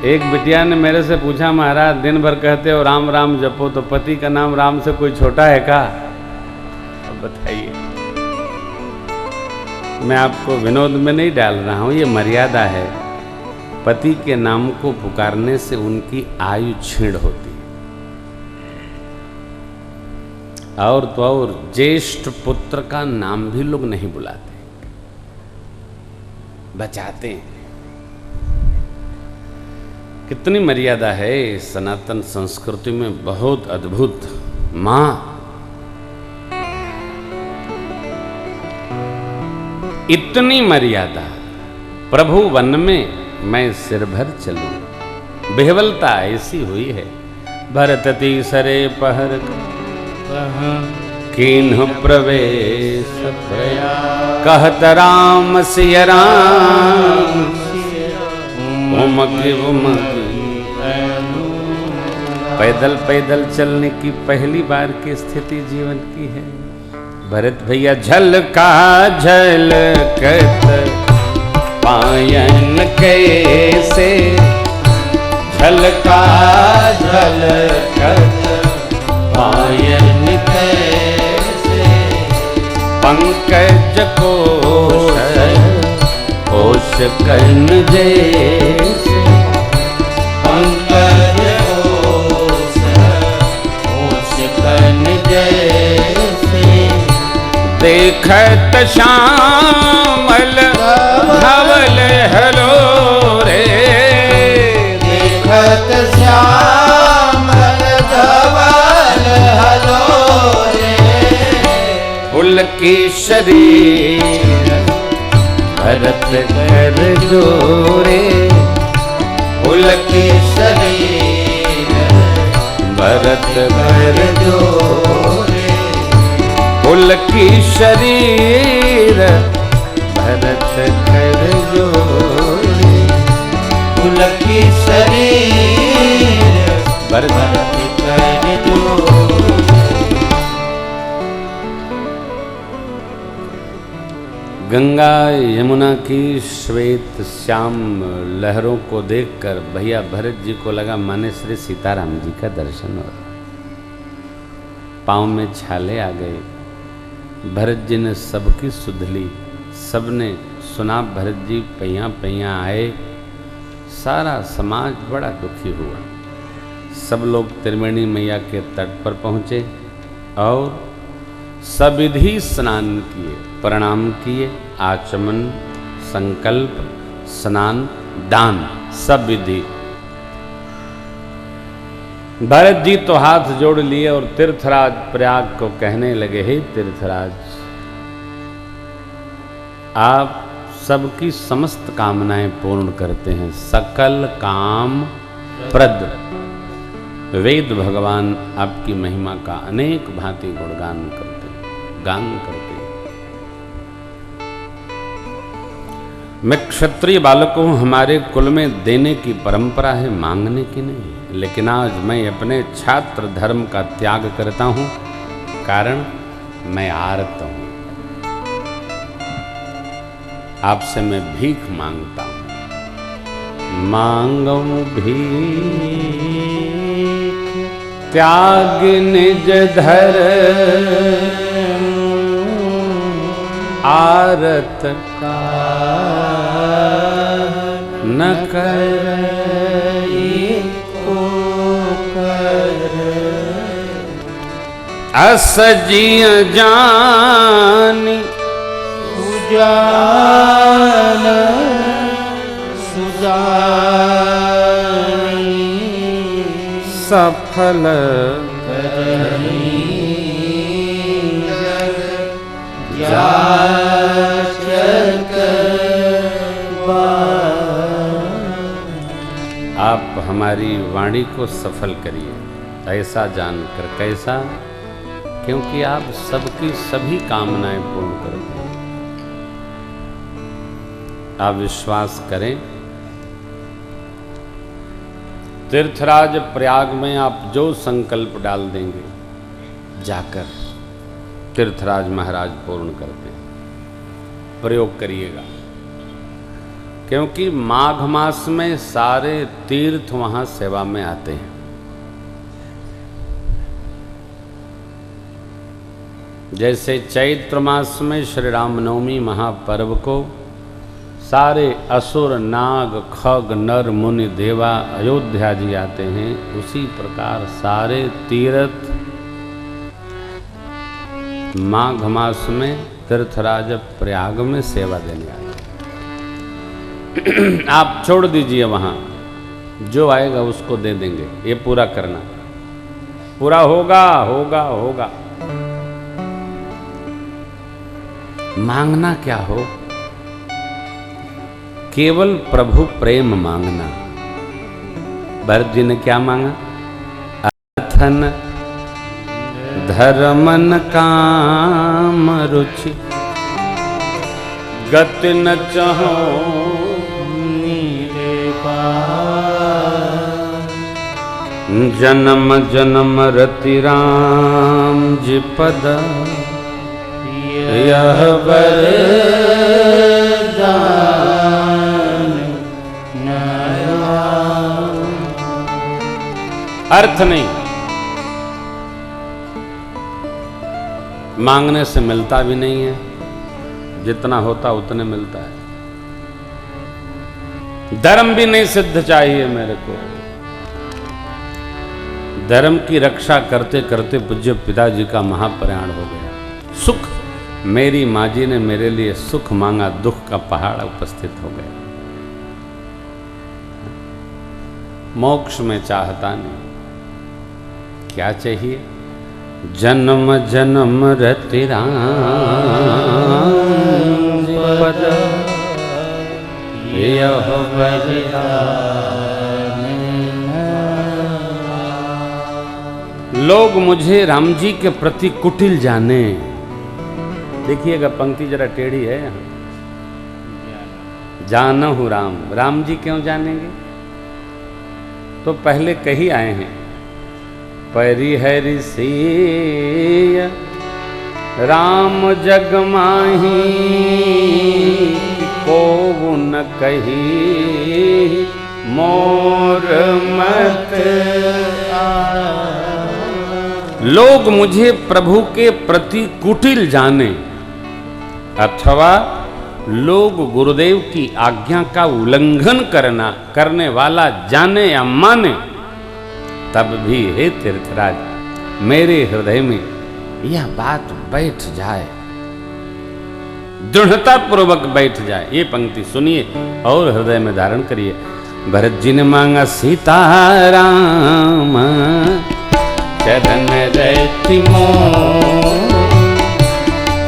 एक बिटिया ने मेरे से पूछा, महाराज दिन भर कहते हो राम राम जपो, तो पति का नाम राम से कोई छोटा है क्या? अब बताइए। मैं आपको विनोद में नहीं डाल रहा हूं, ये मर्यादा है। पति के नाम को पुकारने से उनकी आयु क्षीण होती है। और तो और ज्येष्ठ पुत्र का नाम भी लोग नहीं बुलाते, बचाते हैं। कितनी मर्यादा है सनातन संस्कृति में, बहुत अद्भुत। मां, इतनी मर्यादा। प्रभु वन में मैं सिर भर चलूं, बेहवलता ऐसी हुई है। भरत तीसरे पहर कीन्ह प्रवेश कहत राम सिय राम, उमकी उमकी। पैदल पैदल चलने की पहली बार की स्थिति जीवन की है। भरत भैया झलका झलकत पायन कैसे, झलका झलकत पायन कैसे, पंकज कोश कोश कन जैसे, पंकज कोश कोश कन जैसे, देखत श्यामल धवल हलो रे, देखत श्यामल धवल हलो रे, फुल की शरीर भरत कर जोरे, फूल की शरीर भरत कर जोरे, फुल की शरीर भरत कर जोरे, फूल की शरीर भरत कर जोरे। गंगा यमुना की श्वेत श्याम लहरों को देखकर भैया भरत जी को लगा माने श्री सीताराम जी का दर्शन हो। पाँव में छाले आ गए। भरत जी ने सबकी सुध ली, सबने सुना भरत जी पैया पैया आए। सारा समाज बड़ा दुखी हुआ। सब लोग त्रिवेणी मैया के तट पर पहुँचे और सविधि स्नान किए, प्रणाम किए, आचमन, संकल्प, स्नान, दान, सब विधि। भरत जी तो हाथ जोड़ लिए और तीर्थराज प्रयाग को कहने लगे, हे तीर्थराज, आप सबकी समस्त कामनाएं पूर्ण करते हैं, सकल काम प्रद। वेद भगवान आपकी महिमा का अनेक भांति गुणगान करते हैं, गान करते हैं। मैं क्षत्रिय बालकों, हमारे कुल में देने की परंपरा है, मांगने की नहीं। लेकिन आज मैं अपने छात्र धर्म का त्याग करता हूं, कारण मैं आर्त हूं। आपसे मैं भीख मांगता हूं। मांगो भीख त्याग निज धर, आरत का न कर असजिय जानी सुजान सुजानी सफल आप हमारी वाणी को सफल करिए। ऐसा जानकर कैसा, क्योंकि आप सबकी सभी कामनाएं पूर्ण करते हैं। आप विश्वास करें, तीर्थराज प्रयाग में आप जो संकल्प डाल देंगे, जाकर तीर्थराज महाराज पूर्ण करते हैं। प्रयोग करिएगा, क्योंकि माघ मास में सारे तीर्थ वहां सेवा में आते हैं। जैसे चैत्र मास में श्री रामनवमी महापर्व को सारे असुर नाग खग नर मुनि देवा अयोध्या जी आते हैं, उसी प्रकार सारे तीर्थ माघ मास में तीर्थराज प्रयाग में सेवा देने आए। आप छोड़ दीजिए, वहाँ जो आएगा उसको दे देंगे, ये पूरा करना, पूरा होगा होगा होगा। मांगना क्या हो, केवल प्रभु प्रेम मांगना। भरत जी ने क्या मांगा? अर्थन धर्मन काम रुचि गति न चाहो जन्म जन्म रति राम जी पद यह वरदान अर्थ नहीं, मांगने से मिलता भी नहीं है, जितना होता उतने मिलता है। धर्म भी नहीं सिद्ध चाहिए मेरे को। धर्म की रक्षा करते करते पूज्य पिताजी का महाप्रयाण हो गया। सुख, मेरी माँ जी ने मेरे लिए सुख मांगा, दुख का पहाड़ उपस्थित हो गया। मोक्ष में चाहता नहीं, क्या चाहिए? जन्म जन्म रति राम पद यह लोग मुझे राम जी के प्रति कुटिल जाने। देखिएगा पंक्ति जरा टेढ़ी है यहाँ। जानहु राम, राम जी क्यों जानेंगे? तो पहले कही आए हैं, परिहरि सिय राम जग माही को न कही मोर मत। लोग मुझे प्रभु के प्रति कुटिल जाने, अथवा लोग गुरुदेव की आज्ञा का उल्लंघन करने वाला जाने या माने, तब भी हे तीर्थराज मेरे हृदय में यह बात बैठ जाए, दृढ़ता पूर्वक बैठ जाए। ये पंक्ति सुनिए और हृदय में धारण करिए। भरत जी ने मांगा सीताराम चरण रति मोर,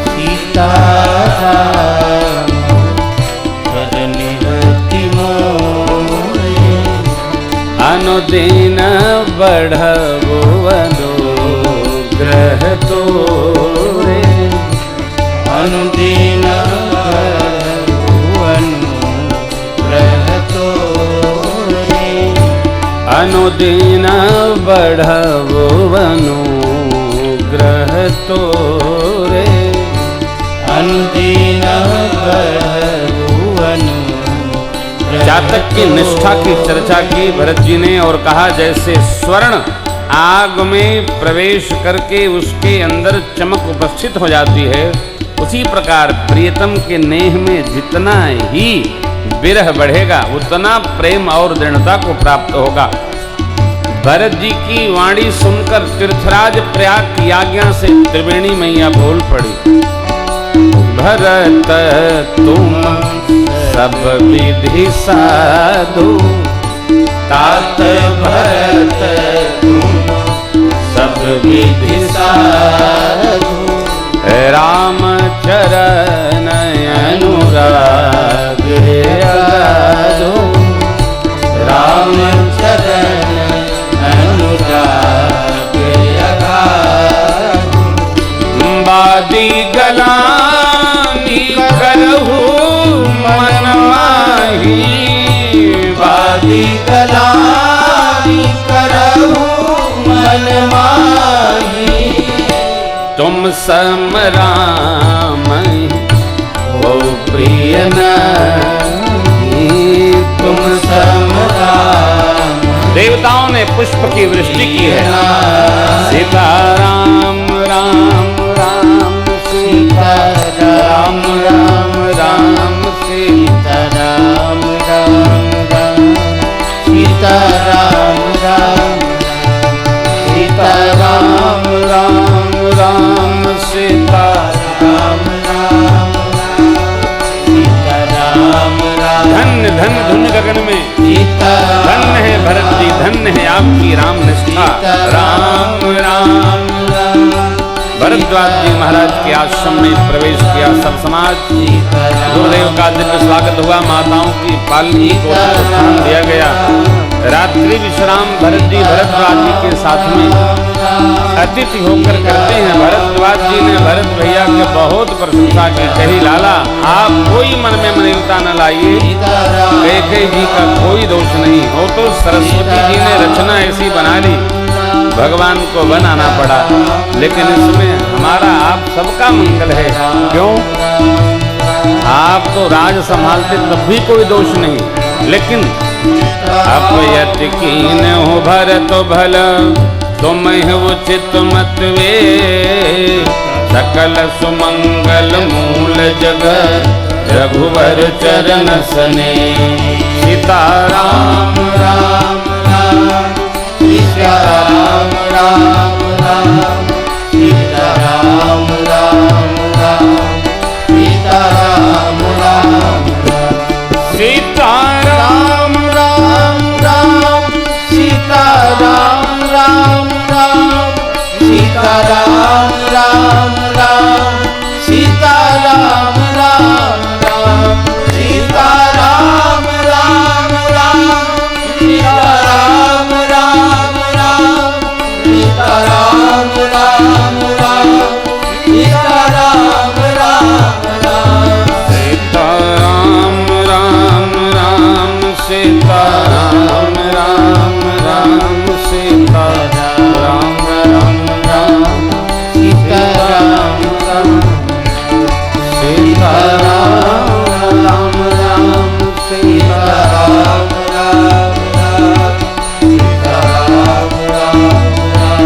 सीताराम चरण रति मोर, अनुदिन बढ़बो अनुग्रह तोरे, अनुदिन बढ़बो अनुग्रह तोरे, अनुदिन बढ़बो अनुग्रह तोरे, अनुदिन बढ़बो अनुग्रह। जातक की निष्ठा की चर्चा की भरत जी ने और कहा, जैसे स्वर्ण आग में प्रवेश करके उसके अंदर चमक उपस्थित हो जाती है, उसी प्रकार प्रियतम के नेह में जितना ही विरह बढ़ेगा उतना प्रेम और दृढ़ता को प्राप्त होगा। भरत जी की वाणी सुनकर तीर्थराज प्रयाग की आज्ञा से त्रिवेणी मैया बोल पड़ी, भरत तुम सब विधि साधु, तात भरत तुम सब विधि साधु, राम चरण अनुराग अगाधो, राम चरण अनुराग अगाधो, बादी गलानी करहु मन माही, बादी गलानी करहु मन माही, तुम सम राम हो प्रिय नहीं, तुम सम राम। देवताओं ने पुष्प की वृष्टि की है। सीताराम राम राम सीता राम राम सीता राम राम धन्य धन्य धुन गगन में सीता धन्य है भरत जी, धन्य है आपकी राम निष्ठा। राम राम भरद्वाज जी महाराज के आश्रम में प्रवेश किया सब समाज। गुरुदेव का दिव्य स्वागत हुआ, माताओं की पालकी को स्थान दिया गया। रात्रि विश्राम भरत जी भरद्वाज जी के साथ में अतिथि होकर करते हैं। भरद्वाज जी ने भरत भैया की बहुत प्रशंसा की, कही लाला आप कोई मन में मलिनता न लाइए, कैकेयी जी का कोई दोष नहीं हो, तो सरस्वती जी ने रचना ऐसी बना ली, भगवान को बनाना पड़ा, लेकिन इसमें हमारा आप सबका मंगल है। क्यों? आप तो राज संभालते तब भी कोई दोष नहीं, लेकिन अपयत कीन हो भरत भल तुम उचित मत वे, सकल सुमंगल मूल जगत रघुवर चरण सने। सीताराम राम राम सीता राम राम राम सीता राम राम राम सीता राम राम सीता राम राम राम सीता राम राम राम सीता राम राम राम सीता राम राम राम सीता राम राम राम सीता राम राम राम सीता राम राम राम सीता राम राम राम सीता राम राम राम सीता राम राम राम सीता राम राम राम सीता राम राम सीता राम राम राम सीता राम राम राम सीता राम राम राम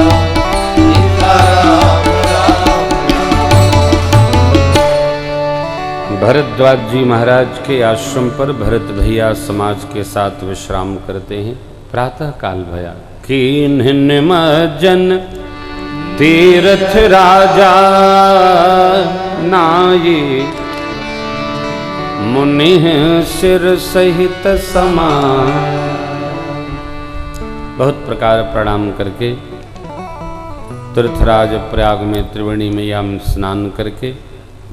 सीता राम राम। भरद्वाज जी महाराज के आश्रम पर भरत भैया समाज के साथ विश्राम करते हैं। प्रातः काल भया कीन्हिन मज्जन तीर्थ राजा नाये, मुनि सिर सहित समान। बहुत प्रकार प्रणाम करके तीर्थराज प्रयाग में त्रिवेणी में यम स्नान करके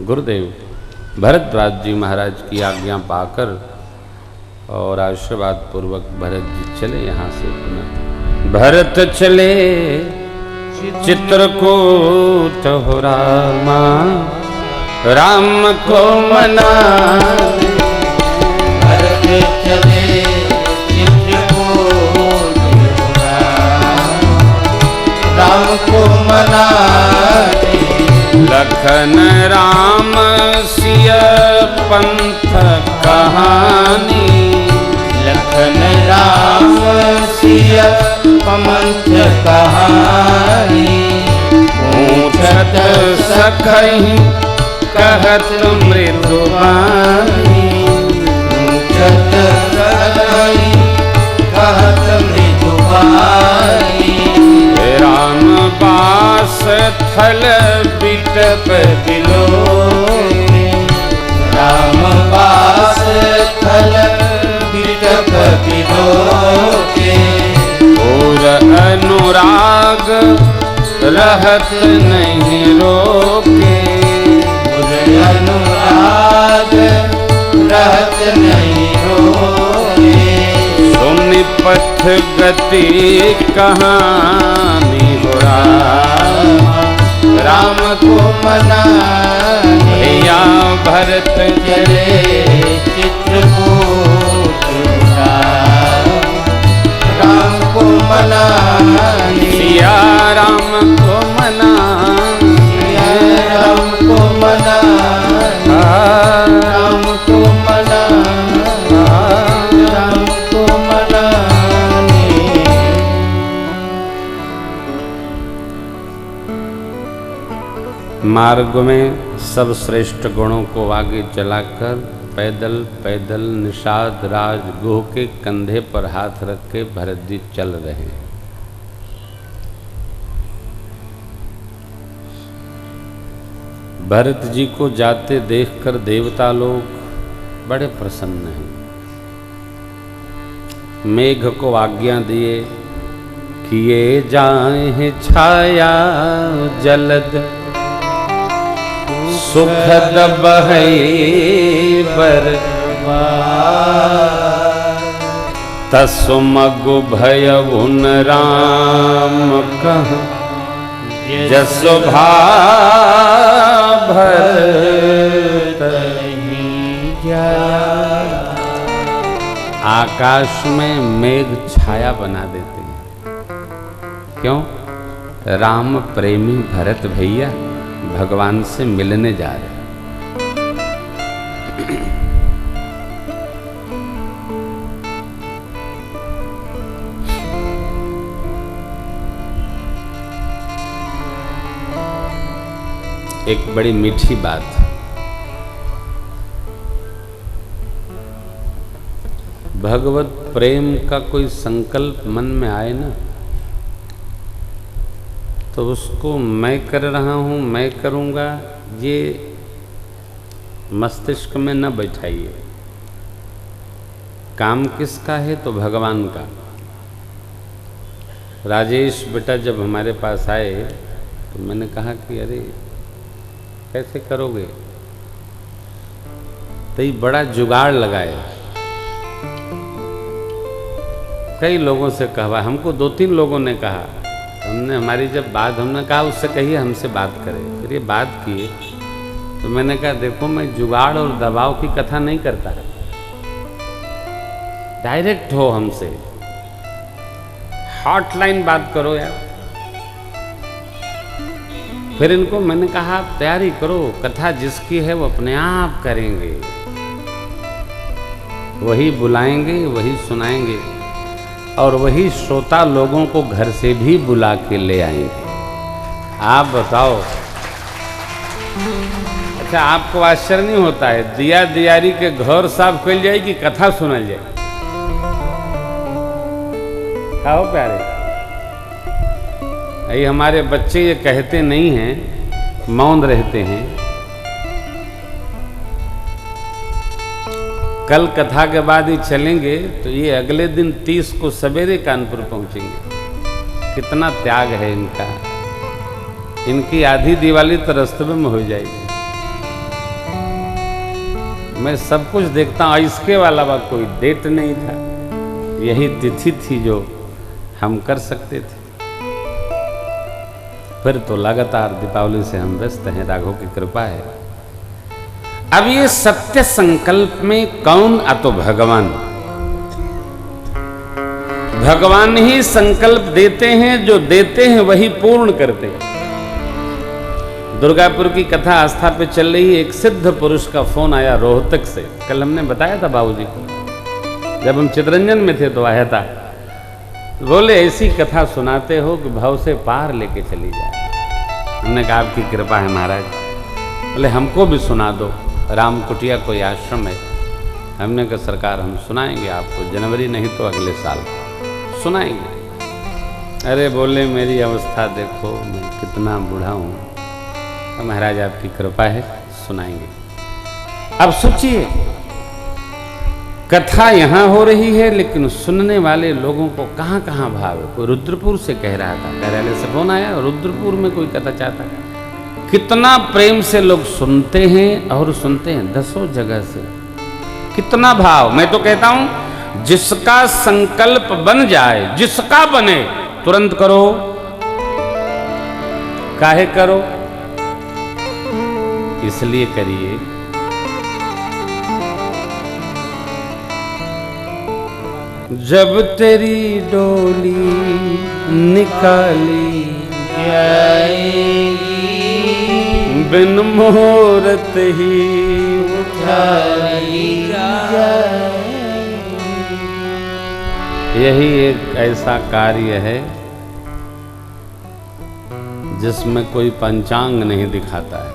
गुरुदेव भरद्वाज जी महाराज की आज्ञा पाकर और आशीर्वाद पूर्वक भरत जी चले यहाँ से पुनः। भरत चले चित्रकूट हो रामा, राम को मना भरत चले चित्रकूट हो राम को मनाने। लखन राम सिय पंथ कहानी, लखन राम सिय पंथ कहानी। पूछत सखहि कहत मृदु वाणी, पूछत सखहि कहत मृदु वाणी। राम पास थल बिटप बिलोके, राम पास थल बिटप बिलोके। और अनुराग रहत नहीं रोके, अनुराग रहत नहीं रोके। सुनि पथ गति कहानी हो राम को मनाने। भैया भरत चले चित्रकूट राम को मनाने। सिया राम को मना, सिया राम को मनाने। राम को मनाने। राम को मनाने। मार्ग में सब श्रेष्ठ गुणों को आगे चलाकर पैदल पैदल निषाद राज गुह के कंधे पर हाथ रख के भरत जी चल रहे हैं। भरत जी को जाते देखकर देवता लोग बड़े प्रसन्न हैं। मेघ को आज्ञा दिए कि ये जाए छाया जलद, सुखद बहै बरबार। तसुमगु भयउन राम कह जसु भरत जा। आकाश में मेघ छाया बना देते हैं। क्यों? राम प्रेमी भरत भैया भगवान से मिलने जा रहे हैं। एक बड़ी मीठी बात, भगवत प्रेम का कोई संकल्प मन में आए ना, तो उसको मैं कर रहा हूँ, मैं करूँगा, ये मस्तिष्क में न बैठाइए। काम किसका है? तो भगवान का। राजेश बेटा जब हमारे पास आए तो मैंने कहा कि अरे कैसे करोगे? तो ये बड़ा जुगाड़ लगाए। कई लोगों से कहा, हमको 2-3 लोगों ने कहा, हमने हमारी जब बात, हमने कहा उससे कहिए हमसे बात करे। फिर ये बात किए तो मैंने कहा देखो मैं जुगाड़ और दबाव की कथा नहीं करता, डायरेक्ट हो हमसे, हॉटलाइन बात करो यार। फिर इनको मैंने कहा आप तैयारी करो, कथा जिसकी है वो अपने आप करेंगे, वही बुलाएंगे, वही सुनाएंगे, और वही श्रोता लोगों को घर से भी बुला के ले आएंगे। आप बताओ। अच्छा, आपको आश्चर्य नहीं होता है? दिया दियारी के घर साफ कल जाए कि कथा सुनल जाए? खाओ प्यारे, ये हमारे बच्चे ये कहते नहीं हैं, मौन रहते हैं। कल कथा के बाद ही चलेंगे तो ये अगले दिन 30 को सवेरे कानपुर पहुंचेंगे। कितना त्याग है इनका। इनकी आधी दिवाली तो रस्तबे में हो जाएगी। मैं सब कुछ देखता हूँ, इसके अलावा कोई डेट नहीं था, यही तिथि थी जो हम कर सकते थे। फिर तो लगातार दीपावली से हम व्यस्त हैं, राघव की कृपा है। अब ये सत्य संकल्प में कौन? तो भगवान। भगवान ही संकल्प देते हैं, जो देते हैं वही पूर्ण करते हैं। दुर्गापुर की कथा आस्था पे चल रही, एक सिद्ध पुरुष का फोन आया रोहतक से। कल हमने बताया था बाबूजी को, जब हम चितरंजन में थे तो आया था। बोले ऐसी कथा सुनाते हो कि भाव से पार लेके चली जाए। हमने कहा आपकी कृपा है महाराज। बोले हमको भी सुना दो। राम कुटिया कोई आश्रम है। हमने कहा सरकार हम सुनाएंगे आपको, जनवरी नहीं तो अगले साल सुनाएंगे। अरे बोले मेरी अवस्था देखो, मैं कितना बूढ़ा हूँ। महाराज आपकी कृपा है, सुनाएंगे। अब सोचिए, कथा यहाँ हो रही है लेकिन सुनने वाले लोगों को कहाँ कहाँ भाव है। कोई रुद्रपुर से कह रहा था, कार्यालय से फोन आया, रुद्रपुर में कोई कथा चाहता है। कितना प्रेम से लोग सुनते हैं, और सुनते हैं 10 जगह से। कितना भाव। मैं तो कहता हूं जिसका संकल्प बन जाए, जिसका बने तुरंत करो। काहे करो? इसलिए करिए जब तेरी डोली निकाली जाएगी, बिन मुहूर्त ही उठाई जाएगी। यही एक ऐसा कार्य है जिसमें कोई पंचांग नहीं दिखाता है।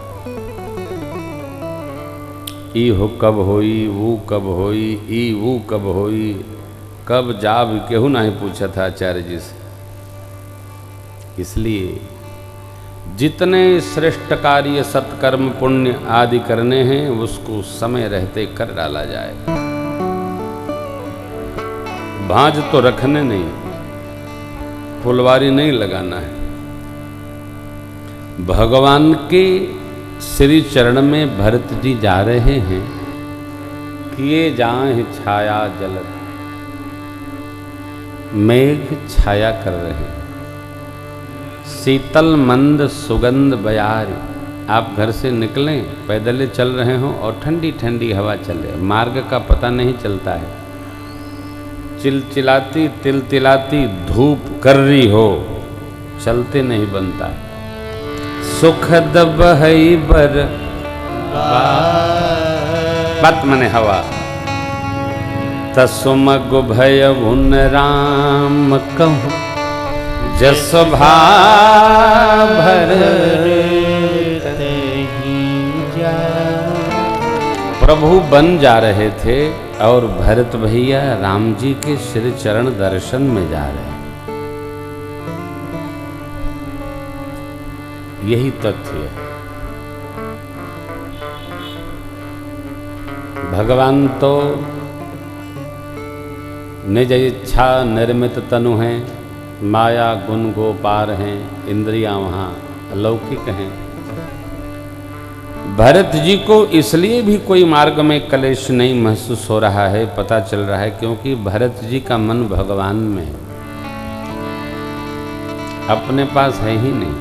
ई हो कब होई, वो कब होई, ई वो कब होई, कब जाब केहू नहीं पूछा था आचार्य जी से। इसलिए जितने श्रेष्ठ कार्य सत्कर्म पुण्य आदि करने हैं उसको समय रहते कर डाला जाए। भांज तो रखने नहीं, फुलवारी नहीं लगाना है। भगवान के श्री चरण में भरत जी जा रहे हैं, किए जाएं छाया जलत, मेघ छाया कर रहे, शीतल मंद सुगंध बयारी। आप घर से निकलें, पैदल चल रहे हों और ठंडी ठंडी हवा चले, मार्ग का पता नहीं चलता है। चिलचिलाती तिलतिलाती धूप कर रही हो, चलते नहीं बनता है। सुखद बहई बर बत मने हवा, तसुमग भय भुन राम कहूँ, जस भर प्रभु बन जा रहे थे और भरत भैया राम जी के श्री चरण दर्शन में जा रहे हैं। यही तथ्य है। भगवान तो निज इच्छा निर्मित तनु हैं, माया गुण गोपार हैं, इंद्रियां वहाँ अलौकिक हैं। भरत जी को इसलिए भी कोई मार्ग में कलेश नहीं महसूस हो रहा है, पता चल रहा है, क्योंकि भरत जी का मन भगवान में है, अपने पास है ही नहीं।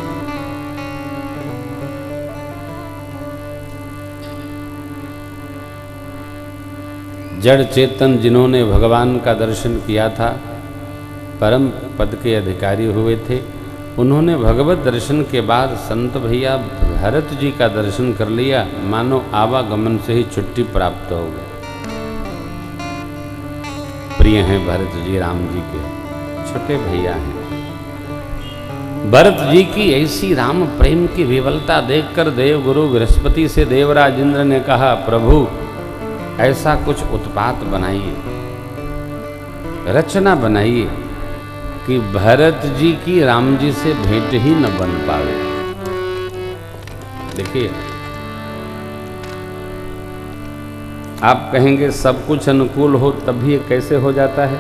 जड़ चेतन जिन्होंने भगवान का दर्शन किया था, परम पद के अधिकारी हुए थे, उन्होंने भगवत दर्शन के बाद संत भैया भरत जी का दर्शन कर लिया, मानो आवागमन से ही छुट्टी प्राप्त हो गई। प्रिय हैं भरत जी राम जी के, छोटे भैया हैं। भरत जी की ऐसी राम प्रेम की विवलता देखकर देव गुरु बृहस्पति से देवराज इंद्र ने कहा, प्रभु ऐसा कुछ उत्पात बनाइए, रचना बनाइए कि भरत जी की राम जी से भेंट ही न बन पावे। देखिए, आप कहेंगे सब कुछ अनुकूल हो तभी ये कैसे हो जाता है।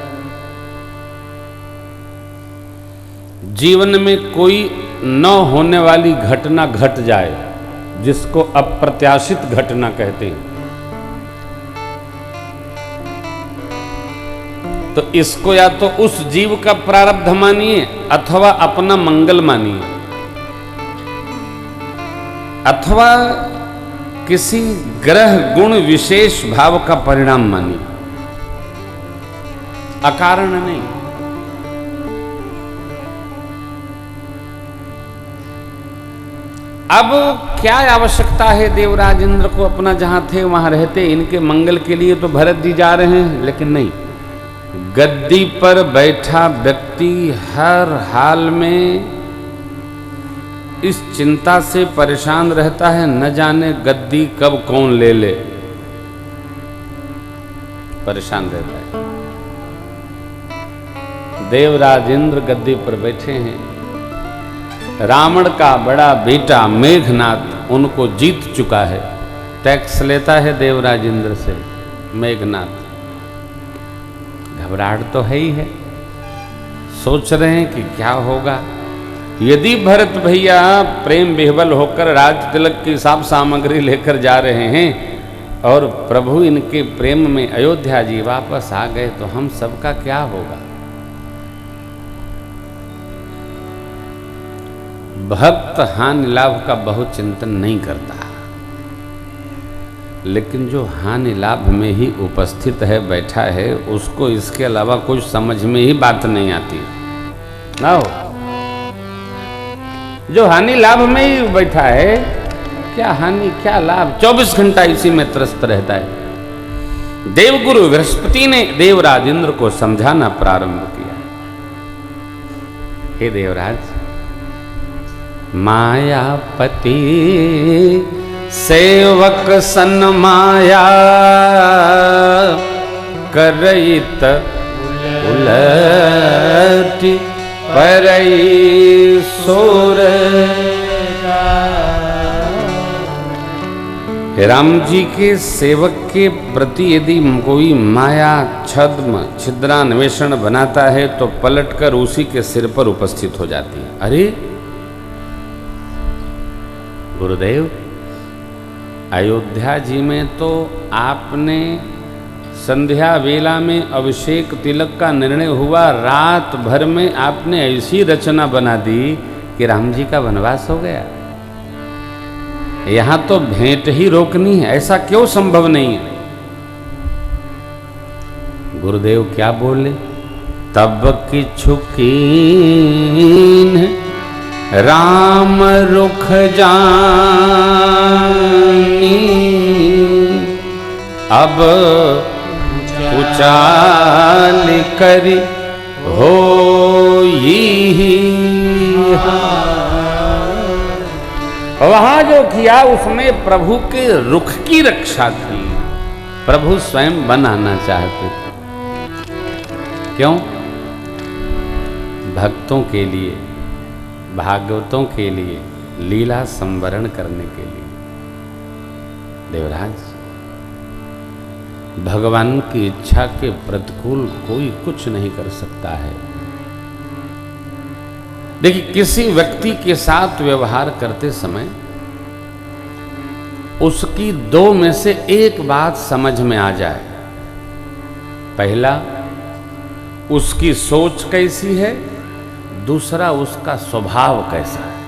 जीवन में कोई न होने वाली घटना घट जाए, जिसको अप्रत्याशित घटना कहते हैं, तो इसको या तो उस जीव का प्रारब्ध मानिए अथवा अपना मंगल मानिए, अथवा किसी ग्रह गुण विशेष भाव का परिणाम मानिए, अकारण नहीं। अब क्या आवश्यकता है देवराज इंद्र को, अपना जहां थे वहां रहते, इनके मंगल के लिए तो भरत जी जा रहे हैं, लेकिन नहीं, गद्दी पर बैठा व्यक्ति हर हाल में इस चिंता से परेशान रहता है, न जाने गद्दी कब कौन ले ले, परेशान रहता है। देवराज इंद्र गद्दी पर बैठे हैं, रावण का बड़ा बेटा मेघनाद उनको जीत चुका है, टैक्स लेता है देवराज इंद्र से मेघनाद। घबराहट तो है ही है, सोच रहे हैं कि क्या होगा। यदि भरत भैया प्रेम विह्वल होकर राज तिलक की सब सामग्री लेकर जा रहे हैं और प्रभु इनके प्रेम में अयोध्या जी वापस आ गए, तो हम सबका क्या होगा। भक्त हानि लाभ का बहुत चिंतन नहीं करता, लेकिन जो हानि लाभ में ही उपस्थित है, बैठा है, उसको इसके अलावा कुछ समझ में ही बात नहीं आती ना हो। जो हानि लाभ में ही बैठा है, क्या हानि क्या लाभ, 24 घंटा इसी में त्रस्त रहता है। देवगुरु बृहस्पति ने देवराज इंद्र को समझाना प्रारंभ किया, हे देवराज, मायापति सेवक सन माया करइत उलट परई सोर राम जी के सेवक के प्रति यदि कोई माया छद्म छिद्रान्वेषण बनाता है तो पलटकर उसी के सिर पर उपस्थित हो जाती है। अरे गुरुदेव, अयोध्या जी में तो आपने संध्या वेला में अभिषेक तिलक का निर्णय हुआ, रात भर में आपने ऐसी रचना बना दी कि राम जी का वनवास हो गया। यहां तो भेंट ही रोकनी है, ऐसा क्यों संभव नहीं है? गुरुदेव क्या बोले? तब किछु कीन राम रुख जानी, अब उचाल करी हो वहां जो किया उसमें प्रभु के रुख की रक्षा की। प्रभु स्वयं बनाना चाहते थे। क्यों? भक्तों के लिए, भागवतों के लिए, लीला संवरण करने के लिए। देवराज, भगवान की इच्छा के प्रतिकूल कोई कुछ नहीं कर सकता है। देखिए, किसी व्यक्ति के साथ व्यवहार करते समय उसकी दो में से एक बात समझ में आ जाए। पहला, उसकी सोच कैसी है, दूसरा उसका स्वभाव कैसा है।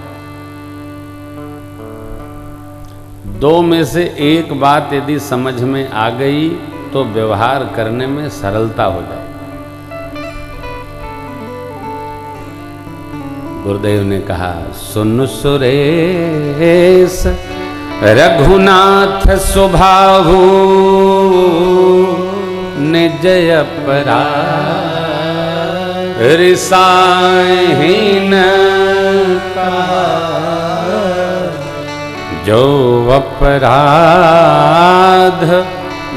दो में से एक बात यदि समझ में आ गई तो व्यवहार करने में सरलता हो जाए। गुरुदेव ने कहा, सुन सुरेश रघुनाथ स्वभावु, निज अपराध रिसाहीन जो अपराध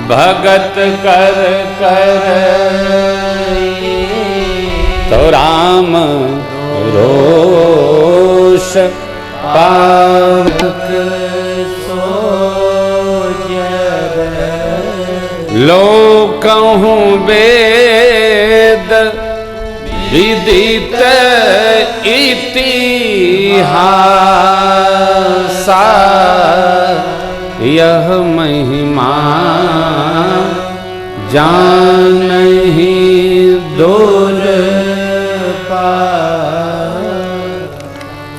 भगत कर कर तो राम रोष पावक लोक कहूँ वेद विदित इतिहास, यह महिमा जानहि दुर्लभ।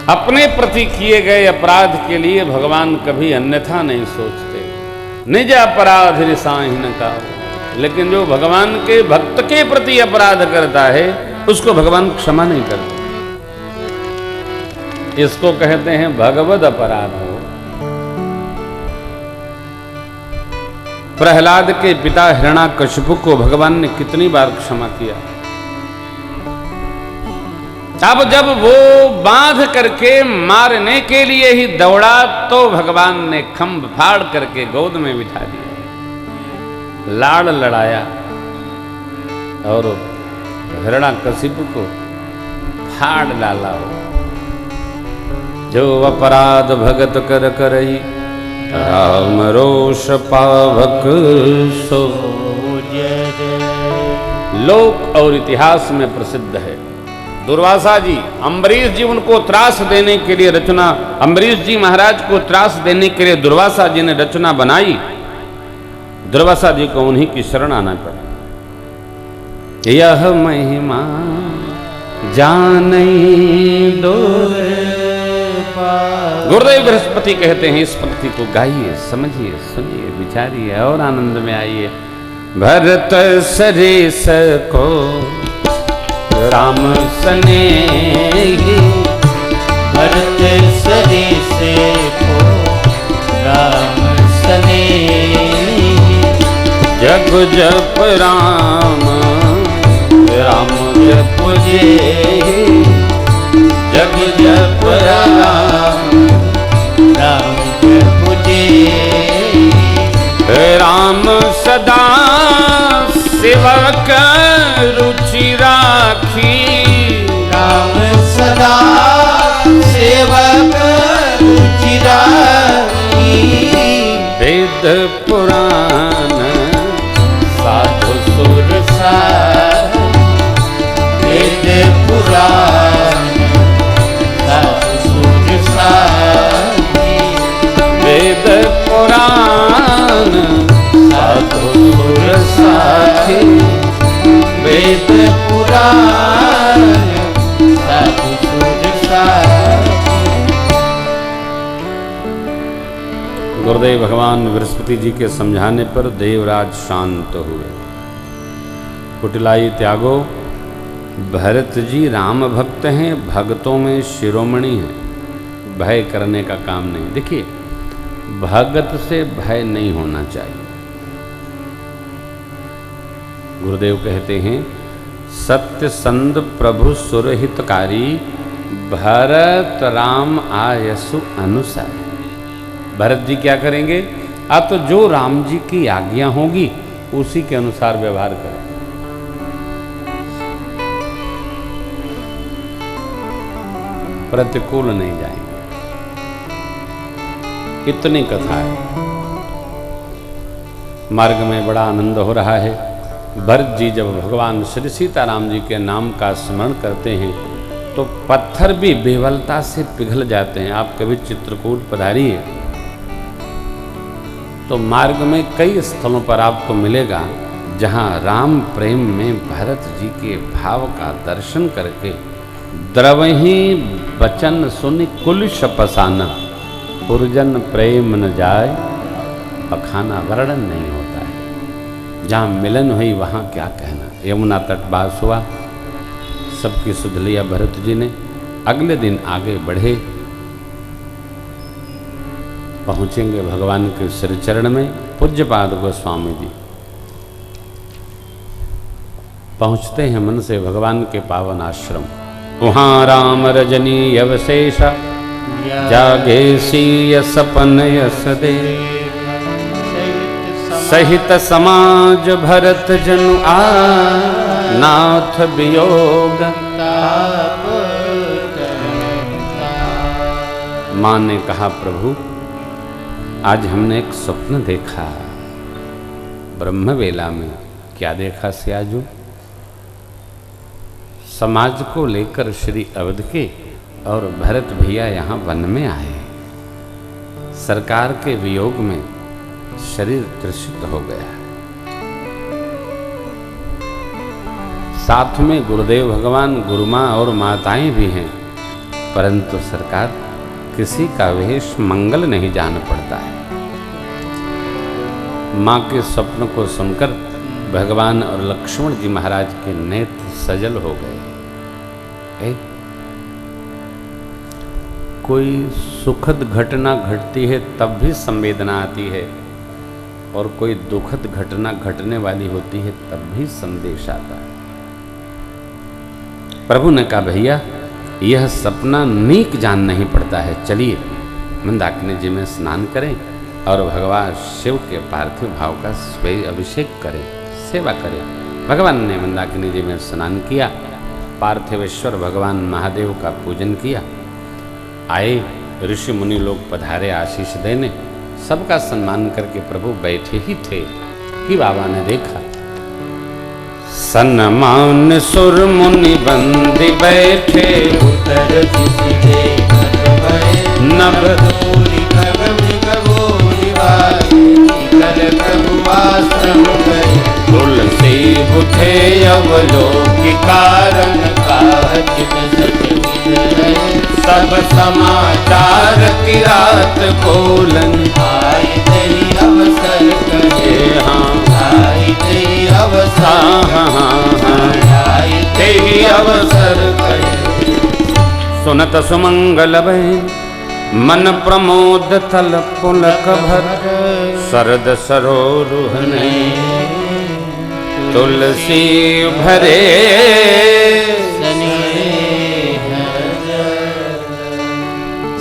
अपने प्रति किए गए अपराध के लिए भगवान कभी अन्यथा नहीं सोचते। निज अपराध रिसाहीन का, लेकिन जो भगवान के भक्त के प्रति अपराध करता है उसको भगवान क्षमा नहीं करते। इसको कहते हैं भगवद अपराध। प्रहलाद के पिता हिरण्याकशिपु को भगवान ने कितनी बार क्षमा किया। अब जब वो बांध करके मारने के लिए ही दौड़ा तो भगवान ने खंभ फाड़ करके गोद में बिठा दिया, लाड़ लड़ाया और हिरण्याकशिपु को फाड़ डाला। जो अपराध भगत कर करई, राम रोष पावक सो। लोक और इतिहास में प्रसिद्ध है। दुर्वासा जी, अम्बरीश जी उनको त्रास देने के लिए रचना, अम्बरीश जी महाराज को त्रास देने के लिए दुर्वासा जी ने रचना बनाई। दुर्वासा जी को उन्हीं की शरण आना पड़ा। यह महिमा जानई दुर्लभ। गुरुदेव बृहस्पति कहते हैं, इस पंक्ति को गाइए, समझिए, सुनिए, विचारिए और आनंद में आइए। भरत सरेस को राम स्नेही, भरत सरेस को राम स्नेही, जग जप राम राम जप जे, जग जप राम राम जप जे। राम सदा सेवक रुचि राखी, राम सदा सेवक रुचि राखी। वेद पुराण साधु सुर सार, वेद पुराण साधु सुर सार, वेद पुराण साधु सुर साथी, वेद पुराण साधु सुर सार। गुरुदेव भगवान बृहस्पति जी के समझाने पर देवराज शांत हुए। कुटिलाई त्यागो, भरत जी राम भक्त हैं, भक्तों में शिरोमणि हैं, भय करने का काम नहीं। देखिए, भगत से भय नहीं होना चाहिए। गुरुदेव कहते हैं, सत्य संद प्रभु सुरहितकारी, भरत राम आयसु अनुसारी। भरत जी क्या करेंगे? अब तो जो राम जी की आज्ञा होगी उसी के अनुसार व्यवहार करें। प्रतिकूल नहीं जाएंगे। इतनी कथा है। मार्ग में बड़ा आनंद हो रहा है। भरत जी जब भगवान श्री सीताराम जी के नाम का स्मरण करते हैं तो पत्थर भी बेवलता से पिघल जाते हैं। आप कभी चित्रकूट पधारिए तो मार्ग में कई स्थलों पर आपको मिलेगा जहाँ राम प्रेम में भरत जी के भाव का दर्शन करके द्रवही बचन सुनि कुलिश पसाना, पुरजन प्रेम न जाए, पखाना वर्णन नहीं होता है। जहाँ मिलन हुई वहाँ क्या कहना। यमुना तट बास हुआ, सबकी सुध लिया भरत जी ने। अगले दिन आगे बढ़े, पहुँचेंगे भगवान के श्री चरण में। पूज्यपाद गोस्वामी जी पहुँचते हैं मन से भगवान के पावन आश्रम। वहाँ राम रजनी अवशेष, जागे सीय सपन यस दे, सहित समाज भरत जनु आ, नाथ वियोग। माँ ने कहा, प्रभु आज हमने एक स्वप्न देखा। ब्रह्मवेला में क्या देखा सियाजू? समाज को लेकर श्री अवध के और भरत भैया यहाँ वन में आए। सरकार के वियोग में शरीर त्रसित हो गया। साथ में गुरुदेव भगवान, गुरुमाँ और माताएं भी हैं, परंतु सरकार किसी का वेश मंगल नहीं जान पड़ता है। माँ के स्वप्न को सुनकर भगवान और लक्ष्मण जी महाराज के नेत्र सजल हो गए। कोई सुखद घटना घटती है तब भी संवेदना आती है, और कोई दुखद घटना घटने वाली होती है तब भी संदेश आता है। प्रभु ने कहा, भैया यह सपना नीक जान नहीं पड़ता है, चलिए मंदाकिनी जी में स्नान करें और भगवान शिव के पार्थिव भाव का स्वयं अभिषेक करें, सेवा करें। भगवान ने मंदाकिनी जी में स्नान किया, पार्थिवेश्वर भगवान महादेव का पूजन किया। आए ऋषि मुनि लोग पधारे आशीष देने, सबका सम्मान करके प्रभु बैठे ही थे कि बाबा ने देखा। सन्मान सुर मुनि बंदी बैठे, उत्तर दिशि देखत भय, नभ दूरी खग मृग भूरि वासे, कर प्रभु आश्रम गए। तुलसी उठे अवलोकि कारण काचित सच विद रहे। सब समाचार की रात बोलन, आई तेरी अवसर करे, आई तेरी अवसर, आई तेरी अवसर करे। सुनत सुमंगल भय, मन प्रमोद तल पुलक भर, शरद सरोरुहने तुलसी भरे।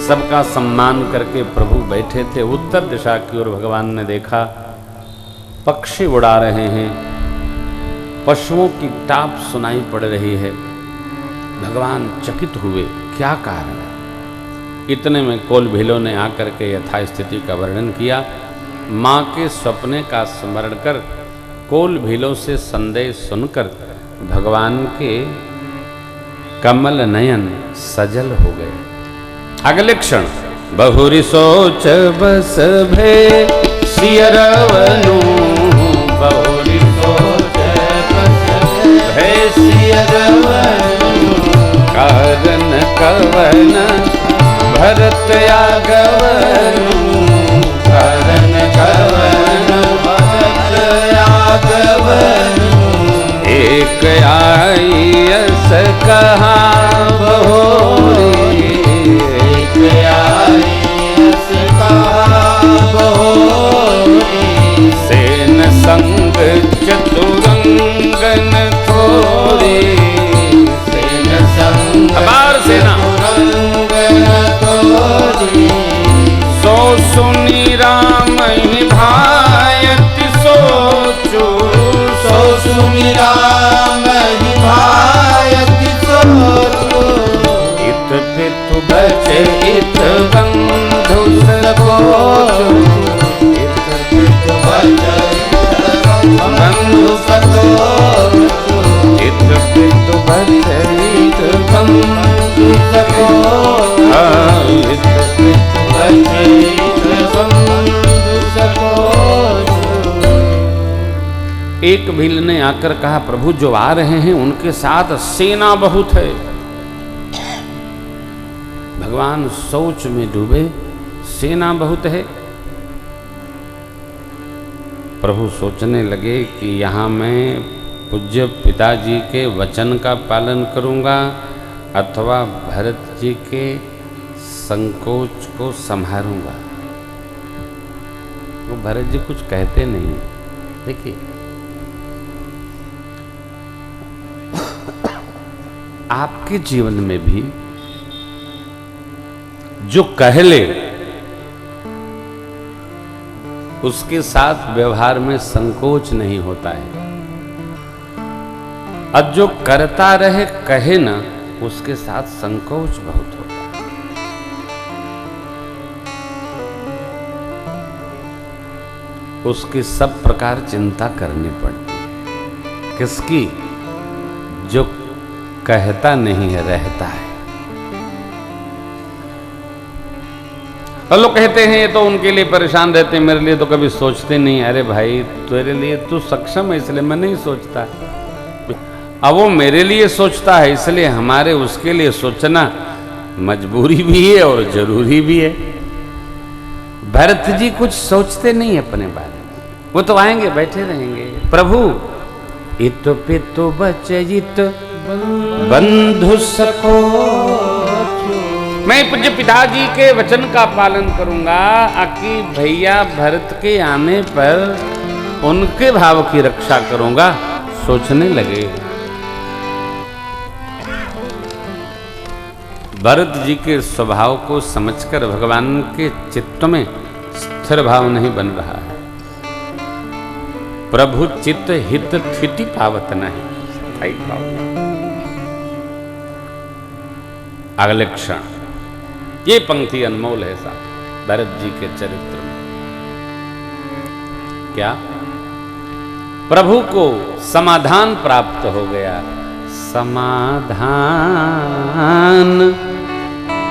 सबका सम्मान करके प्रभु बैठे थे। उत्तर दिशा की ओर भगवान ने देखा, पक्षी उड़ा रहे हैं, पशुओं की टाप सुनाई पड़ रही है। भगवान चकित हुए, क्या कारण है? इतने में कोल भीलों ने आकर के यथा स्थिति का वर्णन किया। माँ के सपने का स्मरण कर कोल भीलों से संदेश सुनकर भगवान के कमल नयन सजल हो गए। अगले क्षण बहुरी सोच बस भे सियरवनु, बहुरी सोच बस भे सियरवनु, कारण कवन भरत आगवनु, कारण कवन भरत आगवनु, एक आई अस कहा बहुरी, एक आई अस कहा बहुरी, सेन संग चतुरंगन थोरी, सेन संग चतुरंगन थोरी, सो सुनी राम ही भायति सोचू, सो सुनी राम ही भायति सोचू, इत पितु बचे इत बंधु सकोचू, इत पितु बचे बंधु सकोचू, इत पितु बचे इत बंधु सकोचू, इत पितु बचे इत बंधु सकोचू। एक भील ने आकर कहा, प्रभु जो आ रहे हैं उनके साथ सेना बहुत है। भगवान सोच में डूबे, सेना बहुत है। प्रभु सोचने लगे कि यहाँ मैं पूज्य पिताजी के वचन का पालन करूँगा अथवा भरत जी के संकोच को संभालूंगा। वो भरत जी कुछ कहते नहीं। देखिए, आपके जीवन में भी जो कह ले उसके साथ व्यवहार में संकोच नहीं होता है, और जो करता रहे कहे ना उसके साथ संकोच बहुत होता है। उसकी सब प्रकार चिंता करनी पड़ती है। किसकी? जो कहता नहीं है, रहता है। और लोग कहते हैं ये तो उनके लिए परेशान रहते हैं, मेरे लिए तो कभी सोचते नहीं। अरे भाई, तेरे लिए तू सक्षम है इसलिए मैं नहीं सोचता। अब वो मेरे लिए सोचता है इसलिए हमारे उसके लिए सोचना मजबूरी भी है और जरूरी भी है। भरत जी कुछ सोचते नहीं अपने बारे में, वो तो आएंगे बैठे रहेंगे। प्रभु इत पितु बचजित बंधु सको, मैं पूज्य पिताजी के वचन का पालन करूंगा, आकि भैया भरत के आने पर उनके भाव की रक्षा करूंगा। सोचने लगे। भरत जी के स्वभाव को समझकर भगवान के चित्त में स्थिर भाव नहीं बन रहा है। प्रभु चित्त हित थिति पावत नहीं, स्थायी भाव नहीं। अगले क्षण ये पंक्ति अनमोल है साहब भरत जी के चरित्र में। क्या? प्रभु को समाधान प्राप्त हो गया। समाधान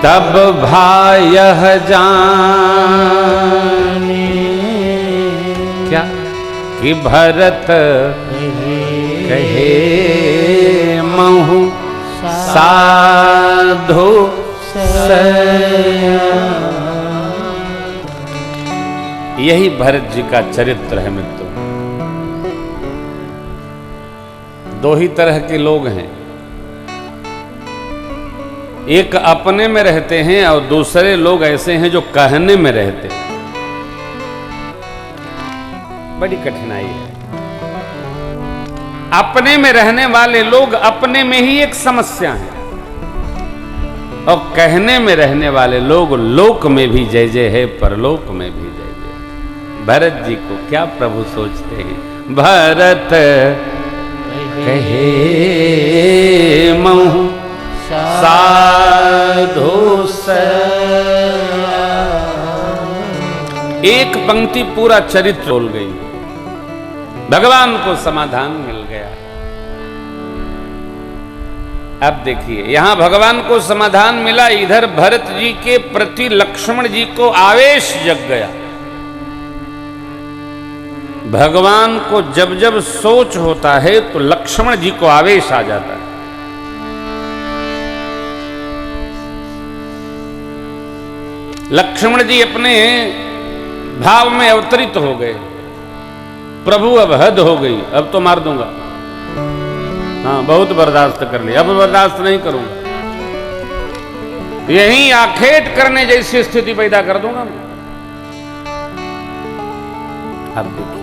तब भायः जाने, क्या कि भरत कहे महु साधु यही भरत जी का चरित्र है मित्रों। दो ही तरह के लोग हैं, एक अपने में रहते हैं और दूसरे लोग ऐसे हैं जो कहने में रहते हैं। बड़ी कठिनाई है। अपने में रहने वाले लोग अपने में ही एक समस्या है, और कहने में रहने वाले लोग लोक में भी जय जय है, परलोक में भी जय जय। भरत जी को क्या प्रभु सोचते हैं? भरत कहे महु साधु एक पंक्ति पूरा चरित्र बोल गई, भगवान को समाधान मिल गया। अब देखिए, यहां भगवान को समाधान मिला, इधर भरत जी के प्रति लक्ष्मण जी को आवेश जग गया। भगवान को जब जब सोच होता है तो लक्ष्मण जी को आवेश आ जाता है। लक्ष्मण जी अपने भाव में अवतरित हो गए, प्रभु अब हद हो गई, अब तो मार दूंगा। हाँ, बहुत बर्दाश्त कर लिया, अब बर्दाश्त नहीं करूंगा, यही आखेट करने जैसी स्थिति पैदा कर दूंगा। अब देखिए,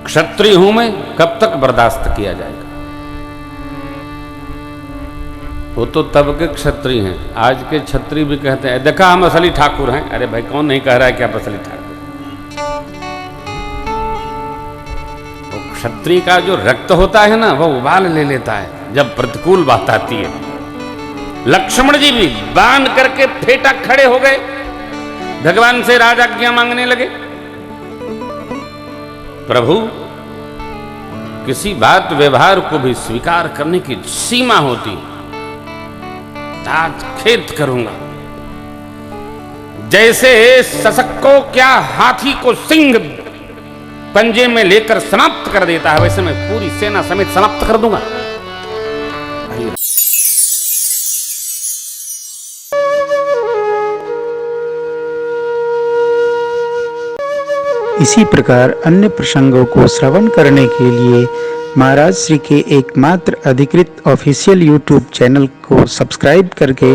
क्षत्रिय हूं मैं, कब तक बर्दाश्त किया जाएगा? वो तो तब के क्षत्रिय हैं, आज के क्षत्रिय भी कहते हैं देखा हम असली ठाकुर हैं। अरे भाई, कौन नहीं कह रहा है कि आप असली ठाकुर? क्षत्रिय का जो रक्त होता है ना, वो उबाल ले लेता है जब प्रतिकूल बात आती है। लक्ष्मण जी भी बांध करके फेटा खड़े हो गए, भगवान से राज आज्ञा मांगने लगे। प्रभु, किसी बात व्यवहार को भी स्वीकार करने की सीमा होती, आज खेत करूंगा। जैसे शशक को क्या हाथी को सिंह पंजे में लेकर समाप्त कर देता है, वैसे मैं पूरी सेना समेत समाप्त कर दूंगा। इसी प्रकार अन्य प्रसंगों को श्रवण करने के लिए महाराज श्री के एकमात्र अधिकृत ऑफिशियल यूट्यूब चैनल को सब्सक्राइब करके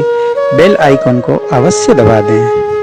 बेल आइकॉन को अवश्य दबा दें।